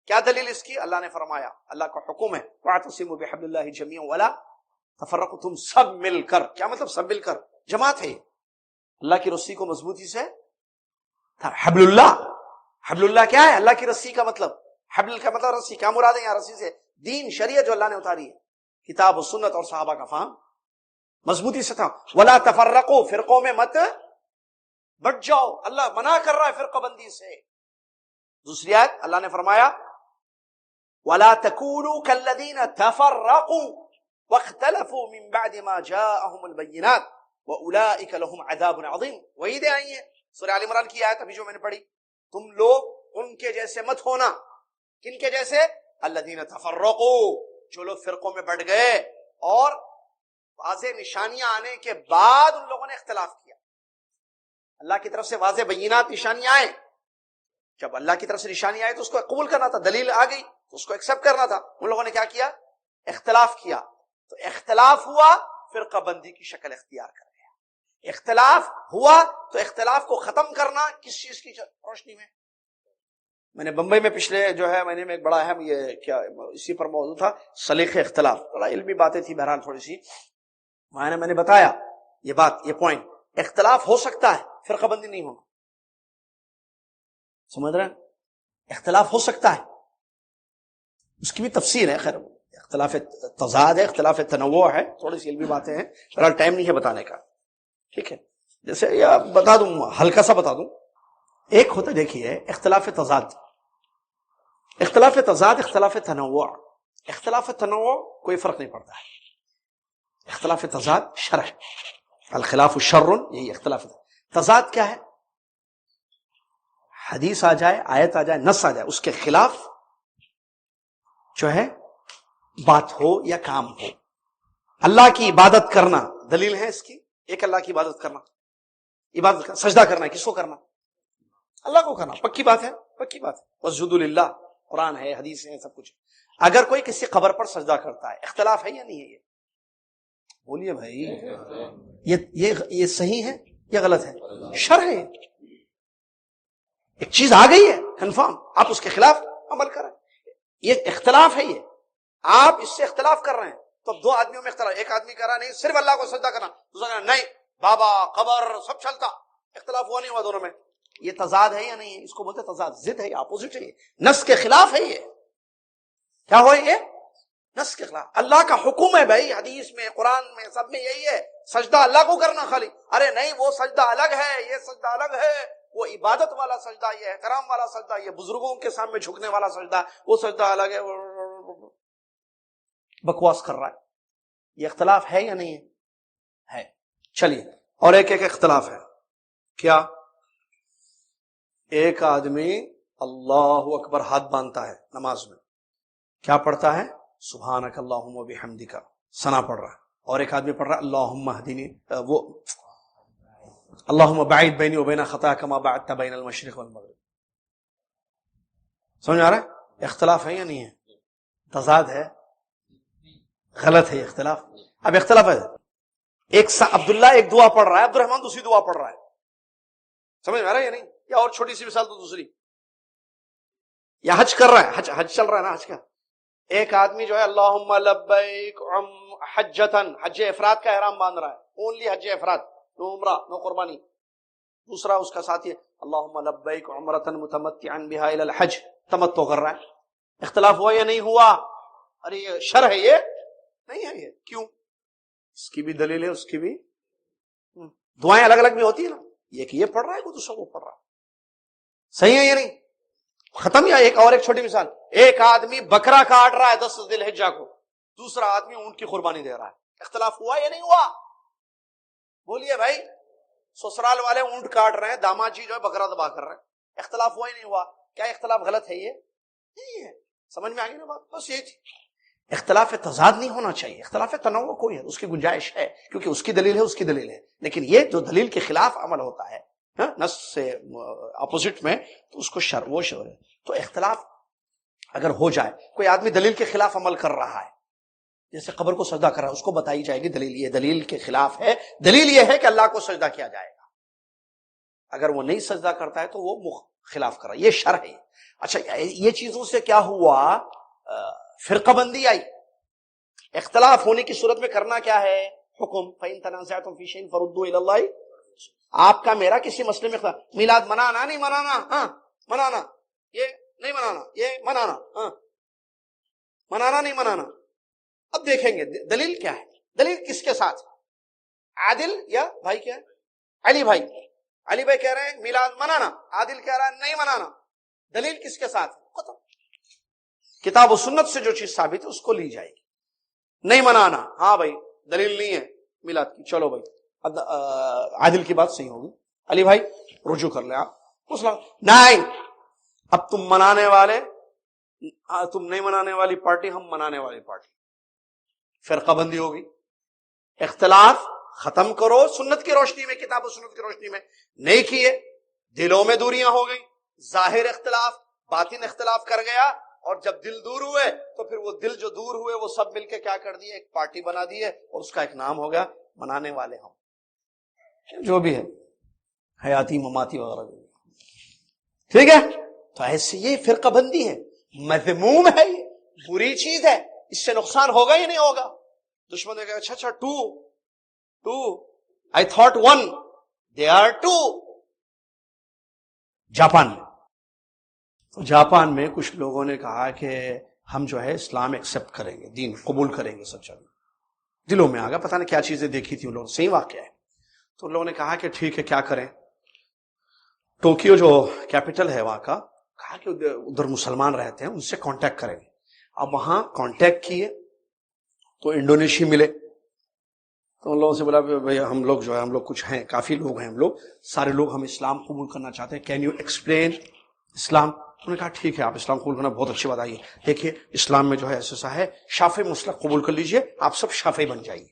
کیا دلیل اس کی؟ اللہ نے فرمایا، اللہ کا حکم ہے وَاعْتَصِمُوا بِحَبْلِ اللَّهِ جَمِيعًا وَلَا تَفَرَّقُوا. تم سب مل کر، کیا مطلب سب مل کر؟ جماعت ہے یہ، اللہ کی رسی کو مضبوطی سے. حبل اللہ، حبل اللہ کیا ہے؟ اللہ کی رسی کا مطلب، حبل کا مطلب رسی. کیا مراد ہے یہاں رسی سے؟ دین، شریعت جو اللہ نے اتاری ہے، کتاب و سنت اور صحابہ کا فہم مضبوطی سے تھا. وَلَا تَفَرَّقُوا، فرقوں میں مت بٹ جاؤ. اللہ منع کر رہا ہے فرقہ بندی سے. دوسری آیت اللہ نے فرمایا وَلَا تَكُونُوا كَالَّذِينَ تَفَرَّقُوا وَاخْتَلَفُوا مِن بَعْدِ مَا جَاءَهُمُ الْبَيِّنَاتُ وَأُولَٰئِكَ لَهُمْ عَذَابٌ عَظِيمٌ. وہی دے آئی ہیں سورہ آل عمران کی آیت ابھی جو میں نے پڑھی. تم لوگ ان کے جیسے مت ہونا. کن کے جیسے؟ الذین تفرقوا، جو لوگ فرقوں میں بٹ گئے اور واضح نشانیاں آنے کے بعد ان لوگوں نے اختلاف کیا. اللہ کی طرف سے واضح بینات نشانیاں آئے، جب اللہ کی طرف سے نشانی آئے تو اس کو قبول کرنا تھا، دلیل آ گئی تو اس کو ایکسپٹ کرنا تھا. ان لوگوں نے کیا کیا؟ اختلاف کیا. تو اختلاف ہوا، فرقہ بندی کی شکل اختیار کر گیا. اختلاف ہوا تو اختلاف کو ختم کرنا کس چیز کی روشنی میں؟ میں نے بمبئی میں پچھلے جو ہے مہینے میں ایک بڑا اہم یہ کیا اسی پر موضوع تھا، سلیقہ اختلاف. بڑا علمی باتیں تھی بہرحال تھوڑی سی. وہاں میں نے بتایا یہ بات، یہ پوائنٹ، اختلاف ہو سکتا ہے، فرقہ بندی نہیں ہونا. سمجھ رہے ہیں؟ اختلاف ہو سکتا ہے، اس کی بھی تفصیل ہے. خیر، اختلاف تضاد ہے، اختلاف تنوع ہے، تھوڑی سی علمی باتیں ہیں، بہرحال ٹائم نہیں ہے بتانے کا. ٹھیک ہے، جیسے یا بتا دوں، ہلکا سا بتا دوں. ایک ہوتا دیکھیے اختلاف تضاد، اختلاف تضاد، اختلاف تنوع. اختلاف تنوع کوئی فرق نہیں پڑتا ہے، اختلاف تضاد شرع، الخلاف شر، یہی اختلاف تضاد کیا ہے؟ حدیث آ جائے، آیت آ جائے، نص آ جائے، اس کے خلاف جو ہے بات ہو یا کام ہو. اللہ کی عبادت کرنا، دلیل ہے اس کی، ایک اللہ کی عبادت کرنا، عبادت کرنا، سجدہ کرنا ہے، کس کو کرنا؟ اللہ کو کرنا، پکی بات ہے، پکی بات ہے. واسجدوا للہ، قرآن ہے، حدیث ہے، سب کچھ. اگر کوئی کسی قبر پر سجدہ کرتا ہے، اختلاف ہے یا نہیں ہے؟ یہ بولیے بھائی، یہ صحیح ہے یا غلط ہے؟ شرع ہے. ایک چیز آ گئی ہے کنفرم، آپ اس کے خلاف عمل کریں، یہ اختلاف ہے. یہ آپ اس سے اختلاف کر رہے ہیں تو اب دو آدمیوں میں اختلاف. ایک آدمی کہہ رہا نہیں صرف اللہ کو سجدہ کرنا، دوسرا کہہ رہا نہیں بابا قبر سب چلتا. اختلاف ہوا نہیں ہوا دونوں میں؟ یہ تضاد ہے یا نہیں ہے؟ اس کو بولتے تضاد، ضد ہے، اپوزٹ ہے. یہ نص کے خلاف ہے. یہ کیا ہوا؟ یہ نص کے خلاف. اللہ کا حکم ہے بھائی، حدیث میں، قرآن میں، سب میں یہی ہے، سجدہ اللہ کو کرنا خالی. ارے نہیں، وہ سجدہ الگ ہے، یہ سجدہ الگ ہے، وہ عبادت والا سجدہ، یہ احترام والا سجدہ، یہ بزرگوں کے سامنے جھکنے والا سجدہ، وہ سجدہ الگ ہے. بکواس کر رہا ہے. یہ اختلاف ہے یا نہیں ہے؟ چلیے، اور ایک اختلاف ہے. کیا؟ ایک آدمی اللہ اکبر ہاتھ باندھتا ہے نماز میں، کیا پڑھتا ہے؟ سبحانک اللہم و بحمدک، ثنا پڑھ رہا ہے. اور ایک آدمی پڑھ رہا ہے اللہم اہدنی، وہ اللہم باعد بینی و بین خطایا کما باعدت بین المشرق والمغرب. سمجھ آ رہا ہے؟ اختلاف ہے یا نہیں ہے؟ تضاد ہے، غلط ہے یہ اختلاف. اب اختلاف ہے، ایک عبداللہ ایک دعا پڑھ رہا ہے، عبد الرحمن دوسری دعا پڑھ رہا ہے. سمجھ میں آ رہا ہے یا نہیں؟ یا اور چھوٹی سی مثال تو دوسری، یا حج کر رہا ہے، حج چل رہا ہے نا، حج کا. ایک آدمی جو ہے اللہم لبیک حجتن، حج افراد کا احرام باندھ رہا ہے، اونلی حج افراد، نو عمرہ نو قربانی. دوسرا اس کا ساتھی ہے اللہم لبیک عمرتن متمتعا بہا الی الحج، تمتع کر رہا ہے. اختلاف ہوا یا نہیں ہوا؟ ارے یہ شرع ہے، یہ نہیں ہے. یہ کیوں؟ اس کی بھی دلیل ہے، اس کی بھی. دعائیں الگ الگ بھی ہوتی ہیں نا، یہ کہ یہ پڑھ رہا ہے، وہ دوسرا وہ پڑھ رہا ہے. صحیح ہے یا نہیں؟ ختم. یا ایک اور ایک چھوٹی مثال، ایک آدمی بکرا کاٹ رہا ہے 10 ذی الحجہ کو، دوسرا آدمی اونٹ کی قربانی دے رہا ہے. اختلاف ہوا یا نہیں ہوا؟ بولیے بھائی. سسرال والے اونٹ کاٹ رہے ہیں، داماد جی جو ہے بکرا ذبح کر رہے ہیں. اختلاف ہوا ہی نہیں ہوا؟ کیا اختلاف غلط ہے؟ یہ نہیں ہے. سمجھ میں آ گئی نا بات؟ بس یہ تھی. اختلاف تضاد نہیں ہونا چاہیے. اختلاف تنوع کوئی ہے، اس کی گنجائش ہے، کیونکہ اس کی دلیل ہے، اس کی دلیل ہے. لیکن یہ جو دلیل کے خلاف عمل ہوتا ہے نص سے اپوزٹ میں، تو اس کو وہ شر ہے۔ تو اختلاف اگر ہو جائے، کوئی آدمی دلیل کے خلاف عمل کر رہا ہے، جیسے قبر کو سجدہ کر رہا ہے، اس کو بتائی جائے گی دلیل، یہ دلیل کے خلاف ہے، دلیل یہ ہے کہ اللہ کو سجدہ کیا جائے گا۔ اگر وہ نہیں سجدہ کرتا ہے تو وہ خلاف کر رہا ہے، یہ شرع ہے۔ اچھا، یہ چیزوں سے کیا ہوا؟ فرقہ بندی آئی۔ اختلاف ہونے کی صورت میں کرنا کیا ہے؟ حکم فَإِن تَنَازَعْتُمْ فِي شَيْءٍ فَرُدُّوهُ إِلَى اللَّهِ۔ آپ کا میرا کسی مسئلے میں اختلاف، میلاد منانا نہیں منانا، ہاں منانا، یہ نہیں منانا، یہ منانا، ہاں منانا نہیں منانا، اب دیکھیں گے دلیل کیا ہے۔ دلیل کس کے ساتھ؟ عادل یا بھائی کیا ہے؟ علی بھائی کہہ رہے ہیں میلاد منانا، عادل کہہ رہا ہے نہیں منانا، دلیل کس کے ساتھ؟ ختم۔ کتاب و سنت سے جو چیز ثابت ہے اس کو لی جائے گی۔ نہیں منانا، ہاں بھائی دلیل نہیں ہے میلاد کی، چلو بھائی عادل کی بات صحیح ہوگی، علی بھائی رجوع کر لیں آپ، نہیں اب تم منانے والے، تم نہیں منانے والی پارٹی، ہم منانے والی پارٹی، فرقہ بندی ہوگی۔ اختلاف ختم کرو سنت کی روشنی میں، کتاب و سنت کی روشنی میں، نہیں کیے دلوں میں دوریاں ہو گئی، ظاہر اختلاف باطن اختلاف کر گیا، اور جب دل دور ہوئے تو پھر وہ دل جو دور ہوئے وہ سب مل کے کیا کر دیے؟ ایک پارٹی بنا دی ہے، اور اس کا ایک نام ہو گیا منانے والے ہم، جو بھی ہے حیاتی مماتی وغیرہ، ٹھیک ہے۔ تو ایسے یہ فرقہ بندی ہے، مذموم ہے، یہ بری چیز ہے، اس سے نقصان ہوگا ہی نہیں ہوگا۔ دشمن نے کہا اچھا two I thought one, they are two۔ Japan میں کچھ لوگوں نے کہا کہ ہم جو ہے اسلام ایکسپٹ کریں گے، دین قبول کریں گے، سچا دلوں میں آ گیا، پتہ نہیں کیا چیزیں دیکھی تھی ان لوگوں نے، صحیح واقعہ ہے۔ تو ان لوگوں نے کہا کہ ٹھیک ہے، کیا کریں؟ ٹوکیو جو کیپٹل ہے وہاں کا، کہا کہ ادھر مسلمان رہتے ہیں، ان سے کانٹیکٹ کریں گے۔ اب وہاں کانٹیکٹ کیے تو انڈونیشی ملے، تو ان لوگوں سے بولا بھائی ہم لوگ جو ہے، ہم لوگ کچھ ہیں، کافی لوگ ہیں، ہم لوگ سارے لوگ ہم اسلام قبول کرنا چاہتے ہیں، کین یو ایکسپلین اسلام؟ انہوں نے کہا ٹھیک ہے، آپ اسلام قبول کرنا بہت اچھی بات آئی ہے، دیکھیے اسلام میں جو ہے ایسا ہے، شافعی مسلک قبول کر لیجئے، آپ سب شافعی بن جائیے۔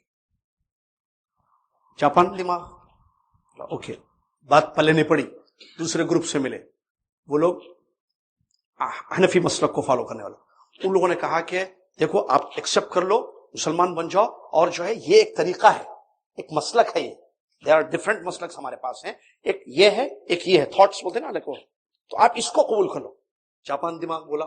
جاپان دماغ اوکے، بات پلے نہیں پڑی، دوسرے گروپ سے ملے، وہ لوگ حنفی مسلک کو فالو کرنے والا، ان لوگوں نے کہا کہ دیکھو آپ ایکسپٹ کر لو، مسلمان بن جاؤ، اور جو ہے یہ ایک طریقہ ہے، ایک مسلک ہے، یہ دیر آر ڈفرنٹ مسلکس ہمارے پاس ہیں، ایک یہ ہے، ایک یہ ہے، تھاٹس بولتے ہیں نا دیکھو، تو آپ اس کو قبول کر لو۔ جاپان دماغ بولا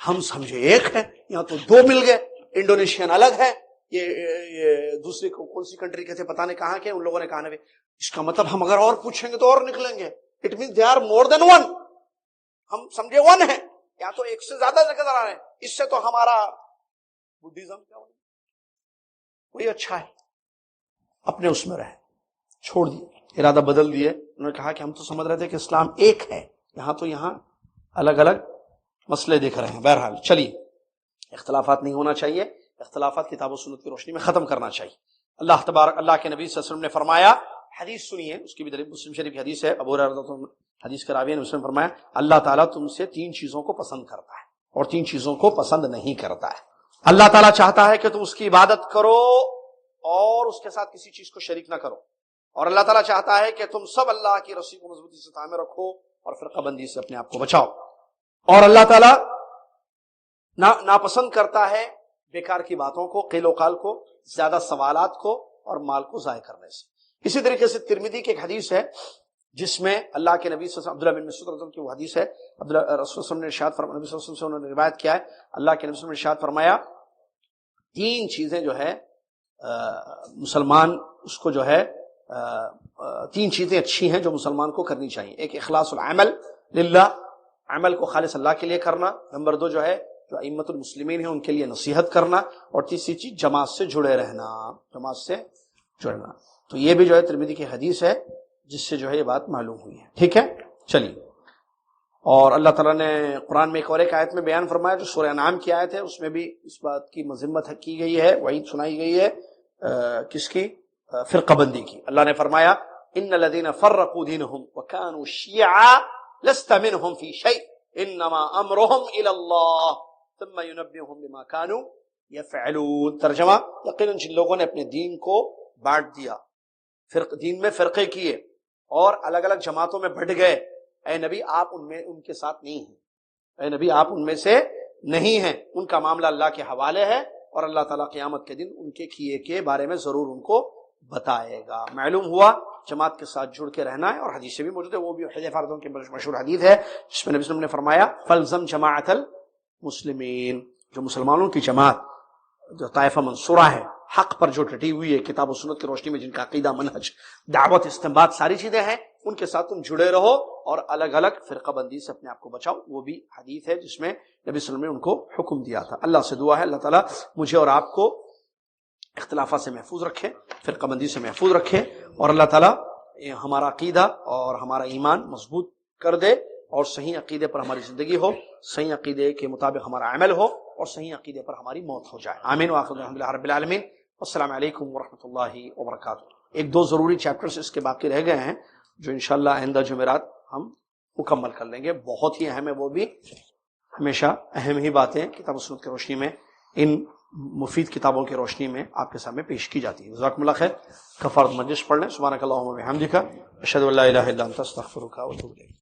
ہم سمجھے ایک ہے، یہاں تو دو مل گئے، انڈونیشین الگ ہے، یہ دوسری کون سی کنٹری کے تھے پتہ نہیں کہاں کے، ان لوگوں نے کہا نا اس کا مطلب ہم اگر اور پوچھیں گے تو اور نکلیں گے، it means they are more than one, ہم سمجھے ون ہے، یا تو ایک سے زیادہ نظر آ رہے ہیں، اس سے تو ہمارا بدھزم کیا ہوگا، وہی اچھا ہے، اپنے اس میں رہے، چھوڑ دیے، ارادہ بدل دیے۔ انہوں نے کہا کہ ہم تو سمجھ رہے تھے کہ اسلام ایک ہے، یہاں تو یہاں الگ الگ مسئلے دیکھ رہے ہیں۔ بہرحال چلیے، اختلافات نہیں ہونا چاہیے، اختلافات کتاب و سنت کی روشنی میں ختم کرنا چاہیے۔ اللہ تبارک، اللہ کے نبی صلی اللہ علیہ وسلم نے فرمایا، حدیث سنیے، اس کی بھی دلیل مسلم شریف کی حدیث ہے، ابو ہریرہ حدیث کے راوی نے مسلم فرمایا، اللہ تعالیٰ تم سے تین چیزوں کو پسند کرتا ہے اور تین چیزوں کو پسند نہیں کرتا ہے۔ اللہ تعالیٰ چاہتا ہے کہ تم اس کی عبادت کرو اور اس کے ساتھ کسی چیز کو شریک نہ کرو، اور اللہ تعالیٰ چاہتا ہے کہ تم سب اللہ کی رسی کو مضبوطی سے تھامے رکھو اور فرقہ بندی سے اپنے آپ کو بچاؤ۔ اور اللہ تعالیٰ ناپسند کرتا ہے بیکار کی باتوں کو، قیل و قال کو، زیادہ سوالات کو اور مال کو ضائع کرنے سے۔ اسی طریقے سے ترمذی کی ایک حدیث ہے جس میں اللہ کے نبی صلی اللہ علیہ وسلم، عبداللہ بن مسعود رضی اللہ عنہ کی وہ حدیث ہے، عبداللہ رسول صلی اللہ علیہ وسلم نے ارشاد فرمایا، نبی صلی اللہ علیہ وسلم نے روایت کیا ہے، اللہ کے نبی صلی اللہ علیہ وسلم نے ارشاد فرمایا، تین چیزیں جو ہے مسلمان اس کو جو ہے تین چیزیں اچھی ہیں جو مسلمان کو کرنی چاہیے۔ ایک اخلاص العمل للہ، عمل کو خالص اللہ کے لیے کرنا، نمبر دو جو ہے جو ائمۃ المسلمین ہیں ان کے لیے نصیحت کرنا، اور تیسری چیز جماعت سے جڑے رہنا، جماعت سے جڑنا۔ تو یہ بھی جو ہے ترمذی کی حدیث ہے جس سے جو ہے یہ بات معلوم ہوئی ہے، ٹھیک ہے۔ چلیے، اور اللہ تعالیٰ نے قرآن میں ایک آیت میں بیان فرمایا جو سورہ انعام کی آیت ہے، اس میں بھی اس بات کی مذمت کی گئی ہے، وعید سنائی گئی ہے، کس کی؟ فرقہ بندی کی۔ اللہ نے فرمایا ان الذین فرقوا دینہم وکانوا شیعا لست منہم فی شیء انما امرہم الی اللہ ثم ینبئہم بما کانوا یفعلون۔ ترجمہ، یقیناً جن لوگوں نے اپنے دین کو بانٹ دیا، دین میں فرقے کیے اور الگ الگ جماعتوں میں بٹ گئے، اے نبی آپ ان کے ساتھ نہیں ہیں، اے نبی آپ ان میں سے نہیں ہیں، ان کا معاملہ اللہ کے حوالے ہے، اور اللہ تعالیٰ قیامت کے دن ان کے کیے کے بارے میں ضرور ان کو بتائے گا۔ معلوم ہوا جماعت کے ساتھ جڑ کے رہنا ہے، اور حدیث بھی موجود ہے، وہ بھی حذیفہ رضی اللہ عنہ کی مشہور حدیث ہے جس میں نبی صلی اللہ علیہ وسلم نے فرمایا فَالْزَمْ جَمَاعَةَ الْمُسْلِمِينَ، جو مسلمانوں کی جماعت، جو طائفہ منصورہ ہے، حق پر جو ڈٹی ہوئی ہے کتاب و سنت کی روشنی میں، جن کا عقیدہ، منہج، دعوت، استنباط ساری چیزیں ہیں، ان کے ساتھ تم جڑے رہو اور الگ الگ فرقہ بندی سے اپنے آپ کو بچاؤ۔ وہ بھی حدیث ہے جس میں نبی صلی اللہ علیہ وسلم نے ان کو حکم دیا تھا۔ اللہ سے دعا ہے اللہ تعالیٰ مجھے اور آپ کو اختلافات سے محفوظ رکھے، فرقہ بندی سے محفوظ رکھے، اور اللہ تعالیٰ ہمارا عقیدہ اور ہمارا ایمان مضبوط کر دے، اور صحیح عقیدے پر ہماری زندگی ہو، صحیح عقیدے کے مطابق ہمارا عمل ہو، اور صحیح عقیدے پر ہماری موت ہو جائے۔ آمین وآخر الحمدللہ رب العالمین۔ السلام علیکم ورحمۃ اللہ وبرکاتہ۔ ایک دو ضروری چیپٹرز اس کے باقی رہ گئے ہیں جو انشاءاللہ آئندہ جمعرات ہم مکمل کر لیں گے، بہت ہی اہم ہے وہ بھی۔ ہمیشہ اہم ہی باتیں کتاب و سنت کی روشنی میں، ان مفید کتابوں کی روشنی میں آپ کے سامنے پیش کی جاتی ہے۔ جزاکم اللہ خیر۔ کفارۃ مجلس پڑھ لیں۔ سبحانک اللہم و بحمدک، اشہد ان لا الہ الا انت، استغفرک و اتوب الیک۔